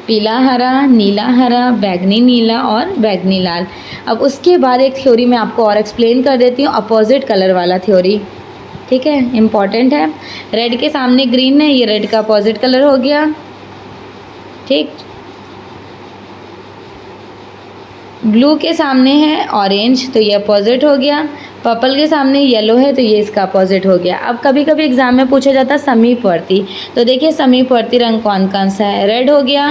पीला हरा, नीला हरा, बैगनी नीला और बैगनी लाल। अब उसके बाद एक थ्योरी मैं आपको और एक्सप्लेन कर देती हूँ, अपोजिट कलर वाला थ्योरी, ठीक है, इम्पॉर्टेंट है। रेड के सामने ग्रीन है, ये रेड का अपोजिट कलर हो गया, ठीक। ब्लू के सामने है ऑरेंज, तो ये अपोजिट हो गया। पर्पल के सामने येलो है, तो ये इसका अपोजिट हो गया। अब कभी कभी एग्जाम में पूछा जाता है समीपवर्ती, तो देखिए समीपवर्ती रंग कौन कौन सा है? रेड हो गया,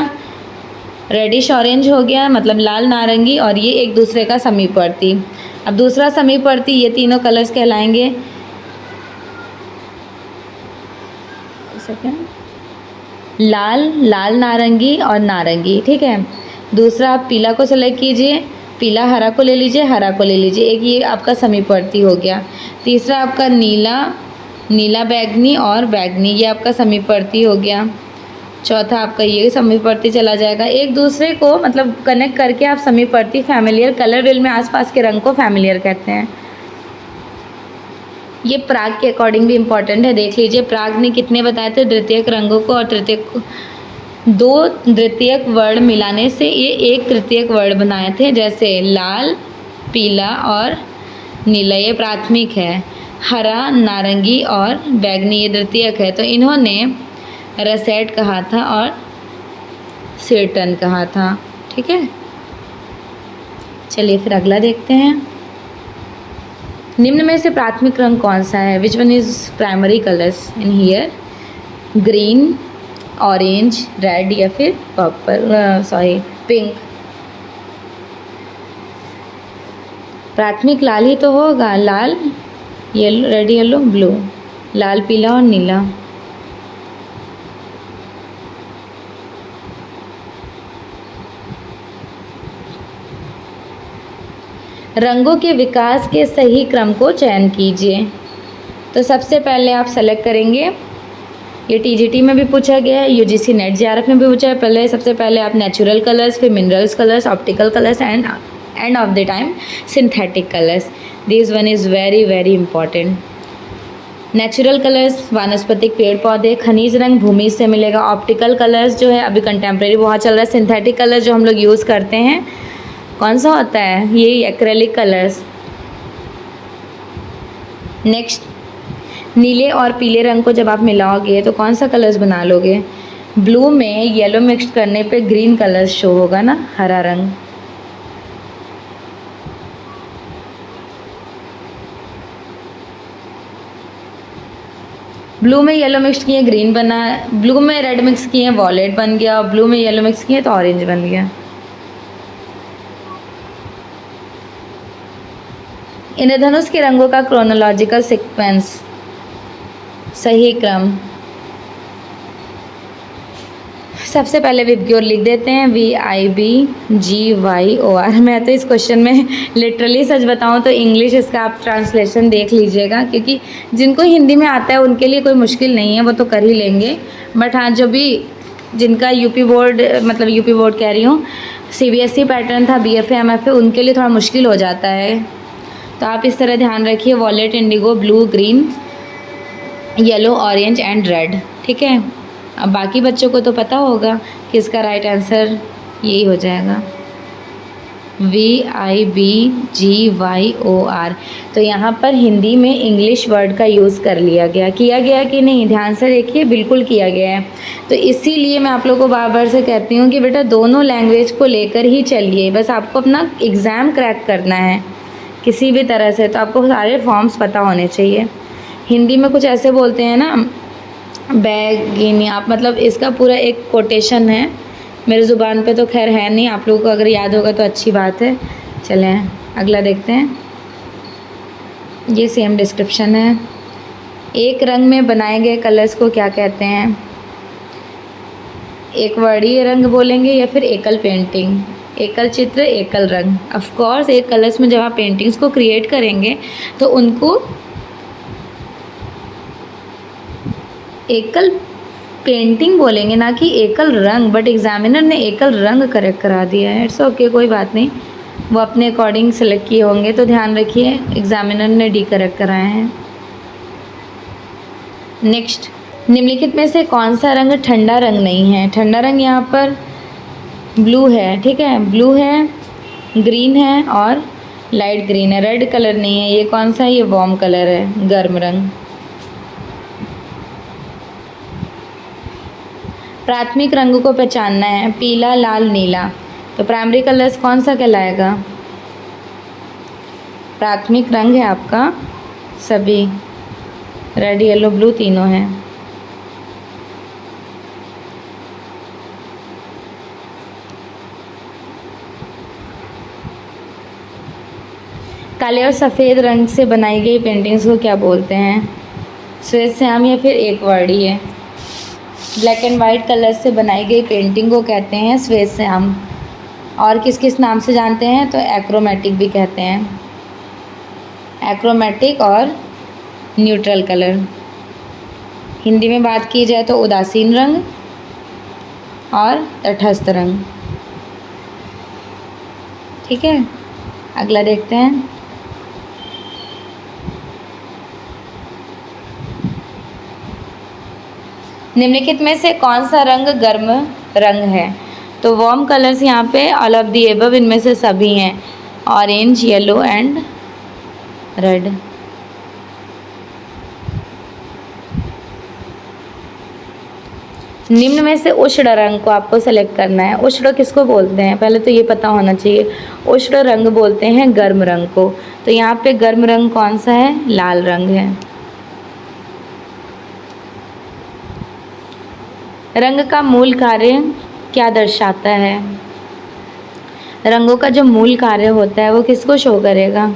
रेडिश ऑरेंज हो गया, मतलब लाल नारंगी, और ये एक दूसरे का समीपवर्ती। अब दूसरा समीपवर्ती, ये तीनों कलर्स कहलाएंगे, लाल, लाल नारंगी और नारंगी, ठीक है। दूसरा आप पीला को सेलेक्ट कीजिए, पीला, हरा को ले लीजिए, हरा को ले लीजिए, एक ये आपका समीपवर्ती हो गया। तीसरा आपका नीला, नीला बैगनी और बैगनी, ये आपका समीपवर्ती हो गया। चौथा आपका ये समीपवर्ती चला जाएगा। एक दूसरे को मतलब कनेक्ट करके आप समीपवर्ती फैमिलियर, कलर व्हील में आसपास के रंग को फैमिलियर कहते हैं। ये प्राग के अकॉर्डिंग भी इम्पॉर्टेंट है, देख लीजिए प्राग ने कितने बताए थे द्वितीयक रंगों को, और तृतीयक को, 2 द्वितीयक वर्ण मिलाने से ये एक तृतीयक वर्ण बनाए थे, जैसे लाल, पीला और नीला ये प्राथमिक है, हरा, नारंगी और बैंगनी ये द्वितीयक है। तो इन्होंने रसेट कहा था और सेटन कहा था, ठीक है। चलिए फिर अगला देखते हैं। निम्न में से प्राथमिक रंग कौन सा है? Which one is primary colours in here? Green, orange, red या फिर पर्पल, पिंक। प्राथमिक लाल ही तो होगा, लाल, येलो, रेड, येलो, ब्लू, लाल, पीला और नीला। रंगों के विकास के सही क्रम को चयन कीजिए। तो सबसे पहले आप सेलेक्ट करेंगे, ये टीजीटी में भी पूछा गया है, यूजीसी नेट जेआरएफ में भी पूछा है। पहले सबसे पहले आप नेचुरल कलर्स, फिर minerals colours, optical colours and end of the time synthetic colours. This one is very very important. Natural colours वानस्पतिक पेड़ पौधे, खनिज रंग भूमि से मिलेगा। ऑप्टिकल कलर्स जो है अभी कंटेम्प्रेरी बहुत चल रहा है। सिंथेटिक कलर जो हम लोग यूज़ करते हैं कौन सा होता है? ये एक्रेलिक कलर्स। नेक्स्ट, नीले और पीले रंग को जब आप मिलाओगे तो कौन सा कलर्स बना लोगे? ब्लू में येलो मिक्स करने पे ग्रीन कलर्स शो होगा ना, हरा रंग। ब्लू में येलो मिक्स किए ग्रीन बना, ब्लू में रेड मिक्स किए वॉयलेट बन गया, और ब्लू में येलो मिक्स किए तो ऑरेंज बन गया। इंद्रधनुष के रंगों का क्रोनोलॉजिकल सीक्वेंस, सही क्रम। सबसे पहले विबग्योर लिख देते हैं, VIBGYOR। मैं तो इस क्वेश्चन में लिटरली सच बताऊं तो इंग्लिश इसका आप ट्रांसलेशन देख लीजिएगा, क्योंकि जिनको हिंदी में आता है उनके लिए कोई मुश्किल नहीं है, वो तो कर ही लेंगे। बट हाँ, जो भी जिनका यूपी बोर्ड, मतलब यूपी बोर्ड कह रही हूँ, CBSE पैटर्न था, BFA MFA, उनके लिए थोड़ा मुश्किल हो जाता है। तो आप इस तरह ध्यान रखिए, violet, indigo, blue, green, yellow, orange and red, ठीक है। अब बाकी बच्चों को तो पता होगा कि इसका राइट आंसर यही हो जाएगा, VIBGYOR। तो यहाँ पर हिंदी में इंग्लिश वर्ड का यूज़ कर लिया गया, किया गया कि नहीं, ध्यान से देखिए, बिल्कुल किया गया है। तो इसीलिए मैं आप लोगों को बार बार से कहती हूँ कि बेटा दोनों लैंग्वेज को लेकर ही चलिए, बस आपको अपना एग्ज़ाम क्रैक करना है किसी भी तरह से, तो आपको सारे फॉर्म्स पता होने चाहिए। हिंदी में कुछ ऐसे बोलते हैं ना, बैगिनी, आप मतलब इसका पूरा एक कोटेशन है, मेरे ज़ुबान पे तो खैर है नहीं, आप लोगों को अगर याद होगा तो अच्छी बात है। चलें अगला देखते हैं। ये सेम डिस्क्रिप्शन है। एक रंग में बनाए गए कलर्स को क्या कहते हैं? एक वर्णीय रंग बोलेंगे या फिर एकल पेंटिंग, एकल चित्र, एकल रंग। ऑफ कोर्स एक कलर्स में जब आप पेंटिंग्स को क्रिएट करेंगे तो उनको एकल पेंटिंग बोलेंगे, ना कि एकल रंग। बट एग्जामिनर ने एकल रंग करेक्ट करा दिया है, इट्स ओके, कोई बात नहीं, वो अपने अकॉर्डिंग सेलेक्ट किए होंगे। तो ध्यान रखिए एग्जामिनर ने डी करेक्ट कराए हैं। नेक्स्ट, निम्नलिखित में से कौन सा रंग ठंडा रंग नहीं है? ठंडा रंग यहाँ पर ब्लू है, ठीक है, ब्लू है, ग्रीन है और लाइट ग्रीन है। रेड कलर नहीं है। ये कौन सा है? ये वार्म कलर है, गर्म रंग। प्राथमिक रंगों को पहचानना है, पीला, लाल, नीला। तो प्राइमरी कलर्स कौन सा कहलाएगा? प्राथमिक रंग है आपका सभी, रेड, येलो, ब्लू तीनों हैं। काले और सफ़ेद रंग से बनाई गई पेंटिंग्स को क्या बोलते हैं? श्वेत श्याम या फिर एक वर्णीय। ब्लैक एंड वाइट कलर से बनाई गई पेंटिंग को कहते हैं श्वेत श्याम। और किस किस नाम से जानते हैं? तो एक्रोमेटिक भी कहते हैं, एक्रोमेटिक और न्यूट्रल कलर। हिंदी में बात की जाए तो उदासीन रंग, और तटस्थ रंग। ठीक है, अगला देखते हैं। निम्नलिखित में से कौन सा रंग गर्म रंग है? तो वार्म कलर्स यहाँ पे ऑल ऑफ दी एबव इनमें से सभी हैं, ऑरेंज, येलो एंड रेड। निम्न में से उष्ण रंग को आपको सेलेक्ट करना है। उष्ण किसको बोलते हैं, पहले तो ये पता होना चाहिए। उष्ण रंग बोलते हैं गर्म रंग को। तो यहाँ पे गर्म रंग कौन सा है? लाल रंग है। रंग का मूल कार्य क्या दर्शाता है? रंगों का जो मूल कार्य होता है वो किसको शो करेगा?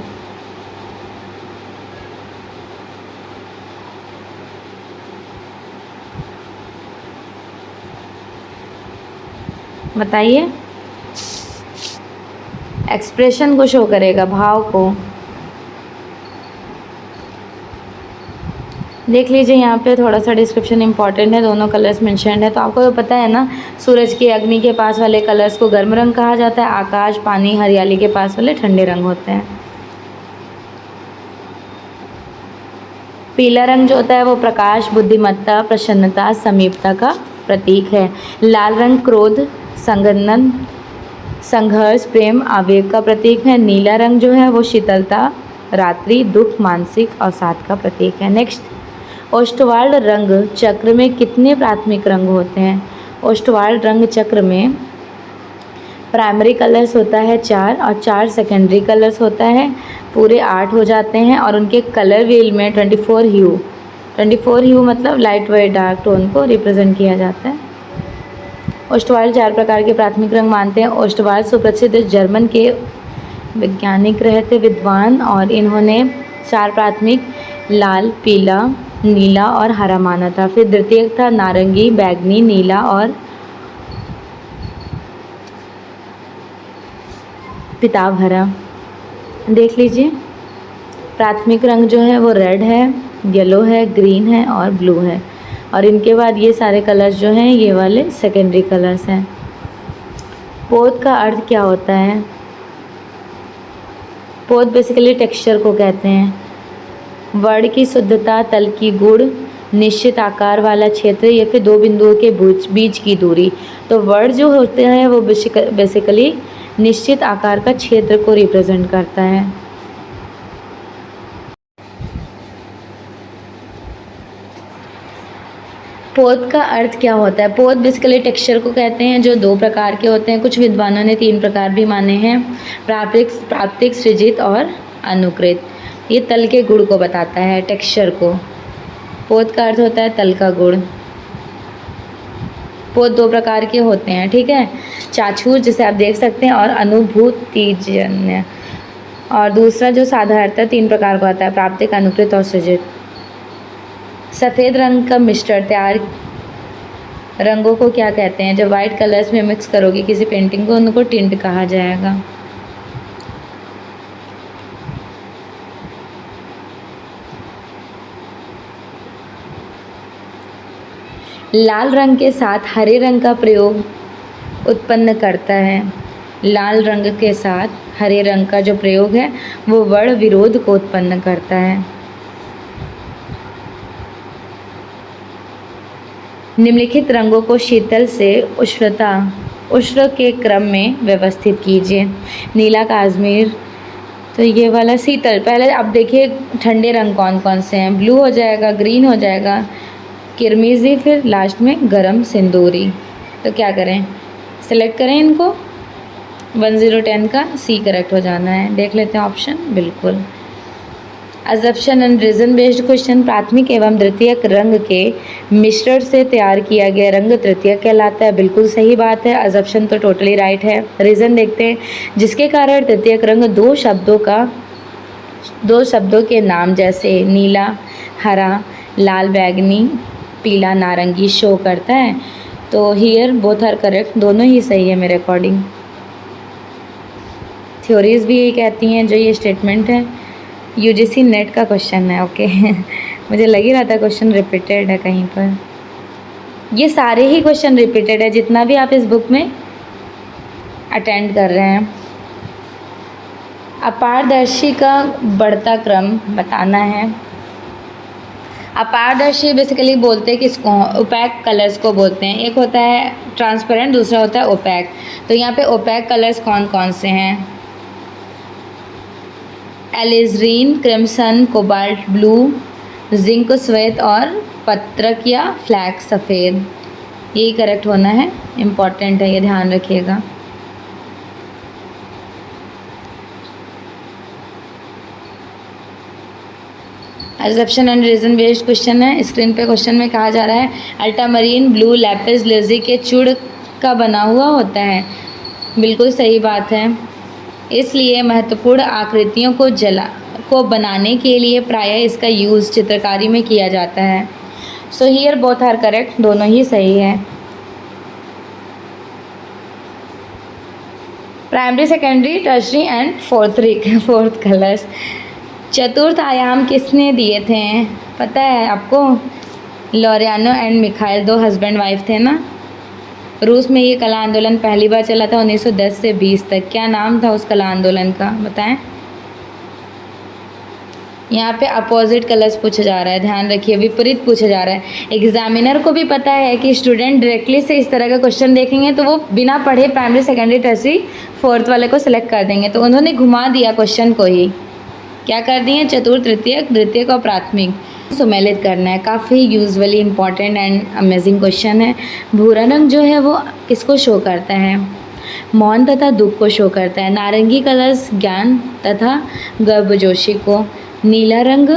बताइए। एक्सप्रेशन को शो करेगा, भाव को। देख लीजिए यहाँ पे थोड़ा सा डिस्क्रिप्शन इंपॉर्टेंट है, दोनों कलर्स मेंशन्ड है। तो आपको तो पता है ना, सूरज की अग्नि के पास वाले कलर्स को गर्म रंग कहा जाता है, आकाश, पानी, हरियाली के पास वाले ठंडे रंग होते हैं। पीला रंग जो होता है वो प्रकाश, बुद्धिमत्ता, प्रसन्नता, समीपता का प्रतीक है। लाल रंग क्रोध, संघनन, संघर्ष, प्रेम, आवेग का प्रतीक है। नीला रंग जो है वो शीतलता, रात्रि, दुख, मानसिक अवसाद का प्रतीक है। नेक्स्ट, ओष्ठवाल रंग चक्र में कितने प्राथमिक रंग होते हैं? ओष्ठवाल रंग चक्र में प्राइमरी कलर्स होता है 4 और 4 सेकेंडरी कलर्स होता है, पूरे 8 हो जाते हैं। और उनके कलर व्हील में 24 ह्यू मतलब लाइट वेट डार्क टोन को रिप्रेजेंट किया जाता है। ओष्ठवाल 4 प्रकार के प्राथमिक रंग मानते हैं। ओष्ठवाल सुप्रसिद्ध जर्मन के वैज्ञानिक रहे थे, विद्वान, और इन्होंने 4 प्राथमिक लाल, पीला, नीला और हरा माना था। फिर द्वितीय था नारंगी, बैगनी, नीला और पिताब हरा। देख लीजिए, प्राथमिक रंग जो है वो रेड है, येलो है, ग्रीन है और ब्लू है। और इनके बाद ये सारे कलर्स जो हैं ये वाले सेकेंडरी कलर्स हैं। पोत का अर्थ क्या होता है? पोत बेसिकली टेक्सचर को कहते हैं। वर्ण की शुद्धता, तल की गुण, निश्चित आकार वाला क्षेत्र या फिर 2 बिंदुओं के बीच की दूरी। तो वर्ण जो होते हैं वो बेसिकली निश्चित आकार का क्षेत्र को रिप्रेजेंट करता है। पोत का अर्थ क्या होता है? पोत बेसिकली टेक्सचर को कहते हैं, जो 2 प्रकार के होते हैं। कुछ विद्वानों ने 3 प्रकार भी माने हैं, प्राकृतिक, सृजित और अनुकृत। ये तल के गुण को बताता है, टेक्सचर को। पोत का अर्थ होता है तल का गुण। पोत 2 प्रकार के होते हैं, ठीक है, चाक्षुष जिसे आप देख सकते हैं और अनुभूतिजन्य। और दूसरा जो साधारणतः 3 प्रकार का होता है, प्राकृतिक, अनुकृत और सृजित। सफ़ेद रंग का मिश्रण तैयार रंगों को क्या कहते हैं? जब वाइट कलर्स में मिक्स करोगे किसी पेंटिंग को, उनको टिंट कहा जाएगा। लाल रंग के साथ हरे रंग का प्रयोग उत्पन्न करता है। लाल रंग के साथ हरे रंग का जो प्रयोग है वो वर्ण विरोध को उत्पन्न करता है। निम्नलिखित रंगों को शीतल से उष्ण के क्रम में व्यवस्थित कीजिए। नीला काश्मीर, तो ये वाला शीतल। पहले आप देखिए ठंडे रंग कौन कौन से हैं। ब्लू हो जाएगा, ग्रीन हो जाएगा, किरमिजी, फिर लास्ट में गरम सिंदूरी। तो क्या करें, सेलेक्ट करें इनको। 1010 का सी करेक्ट हो जाना है। देख लेते हैं ऑप्शन, बिल्कुल। अजप्शन एंड रीजन बेस्ड क्वेश्चन। प्राथमिक एवं द्वितीयक रंग के मिश्रण से तैयार किया गया रंग तृतीयक कहलाता है। बिल्कुल सही बात है, अजप्शन तो टोटली राइट है। रीज़न देखते हैं, जिसके कारण तृतीयक रंग 2 शब्दों के नाम जैसे नीला, हरा, लाल, बैगनी, पीला, नारंगी शो करता है। तो हियर बोथ आर करेक्ट, दोनों ही सही है मेरे अकॉर्डिंग। थ्योरीज भी यही कहती हैं, जो ये स्टेटमेंट है यूजीसी नेट का क्वेश्चन है। ओके मुझे लग ही रहा था क्वेश्चन रिपीटेड है कहीं पर। ये सारे ही क्वेश्चन रिपीटेड है जितना भी आप इस बुक में अटेंड कर रहे हैं। अपारदर्शी का बढ़ता क्रम बताना है। अपारदर्शी बेसिकली बोलते हैं किसको, ओपैक कलर्स को बोलते हैं। एक होता है ट्रांसपेरेंट, दूसरा होता है ओपैक। तो यहाँ पे ओपैक कलर्स कौन कौन से हैं? एलिजरीन, क्रिम्सन, कोबाल्ट ब्लू, जिंक श्वेत और पत्रक या फ्लैक्स सफ़ेद। यही करेक्ट होना है, इम्पॉर्टेंट है, ये ध्यान रखिएगा। एग्जप्शन एंड रीजन बेस्ड क्वेश्चन है। स्क्रीन पे क्वेश्चन में कहा जा रहा है अल्टामरीन ब्लू लैपिस लेज़ी के चूड़ का बना हुआ होता है। बिल्कुल सही बात है। इसलिए महत्वपूर्ण आकृतियों को बनाने के लिए प्रायः इसका यूज़ चित्रकारी में किया जाता है। So here both are correct, दोनों ही सही है। Primary, secondary, tertiary and fourth colours. चतुर्थ आयाम किसने दिए थे? पता है आपको? लॉरियानो एंड मिखाइल, दो हस्बैंड वाइफ थे ना। रूस में ये कला आंदोलन पहली बार चला था 1910 से 20 तक। क्या नाम था उस कला आंदोलन का, बताएं। यहाँ पे अपोजिट कलर्स पूछा जा रहा है, ध्यान रखिए, विपरीत पूछा जा रहा है। एग्जामिनर को भी पता है कि स्टूडेंट डायरेक्टली से इस तरह का क्वेश्चन देखेंगे तो वो बिना पढ़े प्राइमरी, सेकेंडरी, टर्सरी, फोर्थ वाले को सिलेक्ट कर देंगे। तो उन्होंने घुमा दिया क्वेश्चन को ही, क्या कर दिए, चतुर्थ, तृतीयक, द्वितीयक और प्राथमिक सुमेलित करना है। काफ़ी usually important and amazing question है। भूरा रंग जो है वो किसको शो करता है? मौन तथा दुख को शो करता है। नारंगी कलर्स ज्ञान तथा गर्भजोशी को। नीला रंग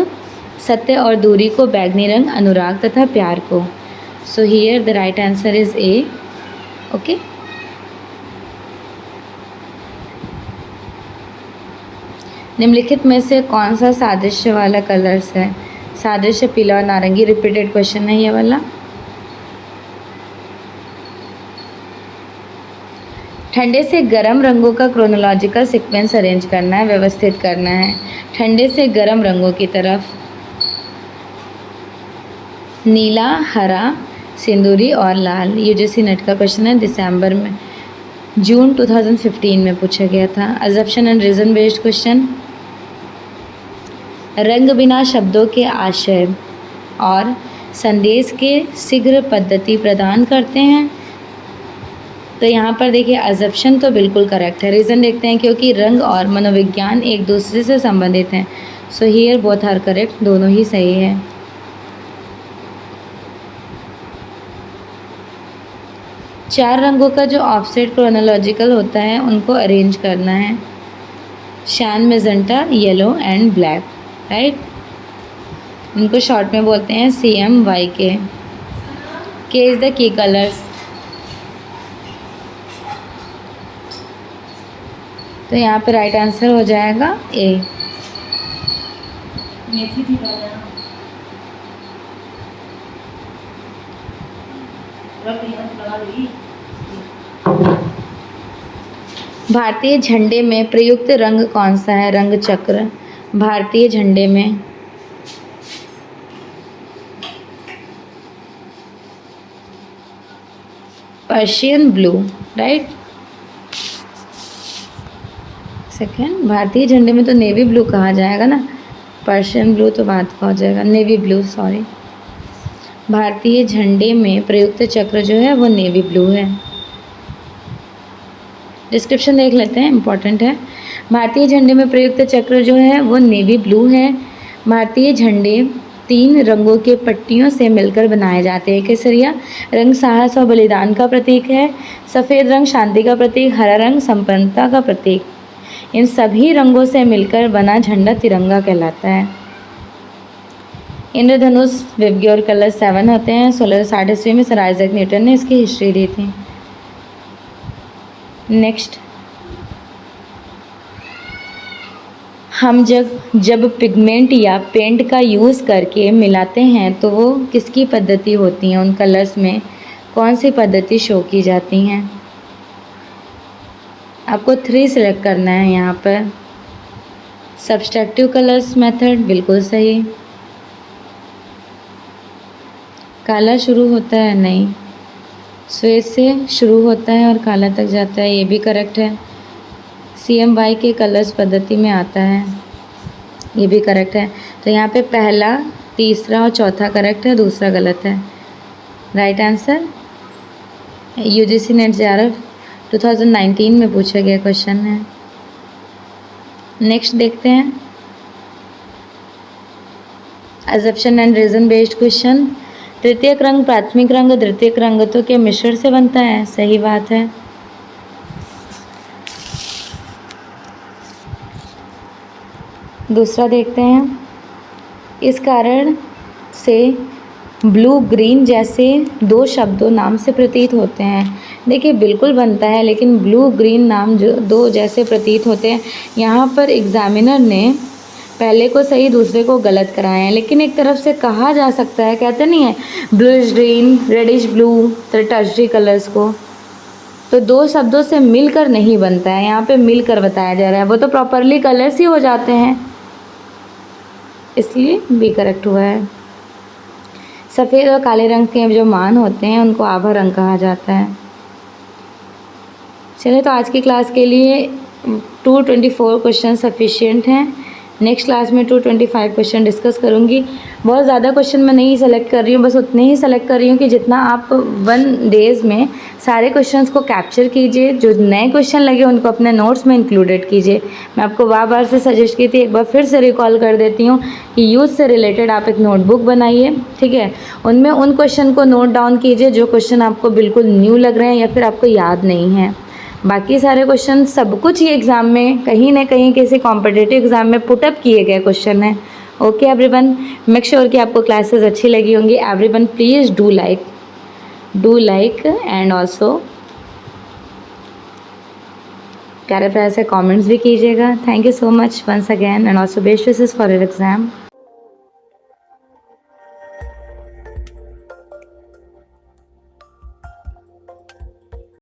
सत्य और दूरी को। बैगनी रंग अनुराग तथा प्यार को। So here the right answer is a. Okay, निम्नलिखित में से कौन सा सादृश्य वाला कलर्स है? सादृश्य पीला और नारंगी, रिपीटेड क्वेश्चन है ये वाला। ठंडे से गर्म रंगों का क्रोनोलॉजिकल सीक्वेंस अरेंज करना है, व्यवस्थित करना है। ठंडे से गर्म रंगों की तरफ नीला, हरा, सिंदूरी और लाल। यूजीसी नेट का क्वेश्चन है, दिसंबर में, जून 2015 में पूछा गया था। अजप्शन एंड रीजन बेस्ड क्वेश्चन। रंग बिना शब्दों के आशय और संदेश के शीघ्र पद्धति प्रदान करते हैं। तो यहाँ पर देखिए अजप्शन तो बिल्कुल करेक्ट है। रीज़न देखते हैं, क्योंकि रंग और मनोविज्ञान एक दूसरे से संबंधित हैं। So here both are correct, दोनों ही सही है। चार रंगों का जो ऑफसेट क्रोनोलॉजिकल होता है उनको अरेंज करना है। शान, magenta, yellow and black, right. इनको शॉर्ट में बोलते हैं CMYK। के इज़ द की कलर्स। तो यहाँ पे राइट आंसर हो जाएगा ए। भारतीय झंडे में प्रयुक्त रंग कौन सा है? रंग चक्र। भारतीय झंडे में पर्शियन ब्लू, राइट। सेकेंड, भारतीय झंडे में तो नेवी ब्लू कहा जाएगा ना, पर्शियन ब्लू तो बात का हो जाएगा, नेवी ब्लू, सॉरी। भारतीय झंडे में प्रयुक्त चक्र जो है वो नेवी ब्लू है। डिस्क्रिप्शन देख लेते हैं, इम्पॉर्टेंट है। भारतीय झंडे में प्रयुक्त चक्र जो है वो नेवी ब्लू है। भारतीय झंडे 3 रंगों के पट्टियों से मिलकर बनाए जाते हैं। केसरिया रंग साहस और बलिदान का प्रतीक है। सफ़ेद रंग शांति का प्रतीक। हरा रंग संपन्नता का प्रतीक। इन सभी रंगों से मिलकर बना झंडा तिरंगा कहलाता है। इंद्रधनुष विबग्योर कलर 7 होते हैं। 1660 ईस्वी में सर आइजैक न्यूटन ने इसकी हिस्ट्री दी थी। नेक्स्ट, हम जब पिगमेंट या पेंट का यूज़ करके मिलाते हैं तो वो किसकी पद्धति होती है? उन कलर्स में कौन सी पद्धति शो की जाती हैं? आपको 3 सिलेक्ट करना है यहाँ पर। सब्सट्रैक्टिव कलर्स मेथड, बिल्कुल सही। काला शुरू होता है, नहीं। श्वेत से शुरू होता है और काला तक जाता है, ये भी करेक्ट है। CMY के कलर्स पद्धति में आता है, ये भी करेक्ट है। तो यहाँ पे पहला, तीसरा और चौथा करेक्ट है, दूसरा गलत है। Right answer UGC net JRF 2019 में पूछा गया क्वेश्चन है। नेक्स्ट देखते हैं अजप्शन एंड रीजन बेस्ड क्वेश्चन। तृतीयक रंग प्राथमिक रंग द्वितीयक रंगतों के मिश्रण से बनता है, सही बात है। दूसरा देखते हैं, इस कारण से ब्लू ग्रीन जैसे दो शब्दों नाम से प्रतीत होते हैं। देखिए बिल्कुल बनता है, लेकिन ब्लू ग्रीन नाम जो दो जैसे प्रतीत होते हैं, यहाँ पर एग्जामिनर ने पहले को सही दूसरे को गलत कराए हैं। लेकिन एक तरफ से कहा जा सकता है, कहते नहीं है bluish green reddish blue tertiary colours को, तो दो शब्दों से मिलकर नहीं बनता है, यहाँ पे मिलकर बताया जा रहा है, वो तो प्रॉपरली कलर्स ही हो जाते हैं, इसलिए भी करेक्ट हुआ है। सफ़ेद और काले रंग के जो मान होते हैं उनको आभा रंग कहा जाता है। चलिए, तो आज की क्लास के लिए 224 क्वेश्चन सफिशिएंट हैं। नेक्स्ट क्लास में 225 क्वेश्चन डिस्कस करूँगी। बहुत ज़्यादा क्वेश्चन मैं नहीं सेलेक्ट कर रही हूँ, बस उतने ही सेलेक्ट कर रही हूँ कि जितना आप 1 डेज़ में सारे क्वेश्चंस को कैप्चर कीजिए। जो नए क्वेश्चन लगे उनको अपने नोट्स में इंक्लूडेड कीजिए। मैं आपको बार बार से सजेस्ट की थी, एक बार फिर से रिकॉल कर देती हूँ कि यूथ से रिलेटेड आप एक नोटबुक बनाइए, ठीक है। उनमें उन क्वेश्चन को नोट डाउन कीजिए जो क्वेश्चन आपको बिल्कुल न्यू लग रहे हैं या फिर आपको याद नहीं है। बाकी सारे क्वेश्चन सब कुछ ही एग्ज़ाम में कहीं ना कहीं किसी कॉम्पिटिटिव एग्ज़ाम में पुटअप किए गए क्वेश्चन हैं। ओके एवरीवन, मेक श्योर कि आपको क्लासेस अच्छी लगी होंगी। Everyone please do like and also प्यारे प्यारे से कमेंट्स भी कीजिएगा। Thank you so much once again and also best wishes for your exam.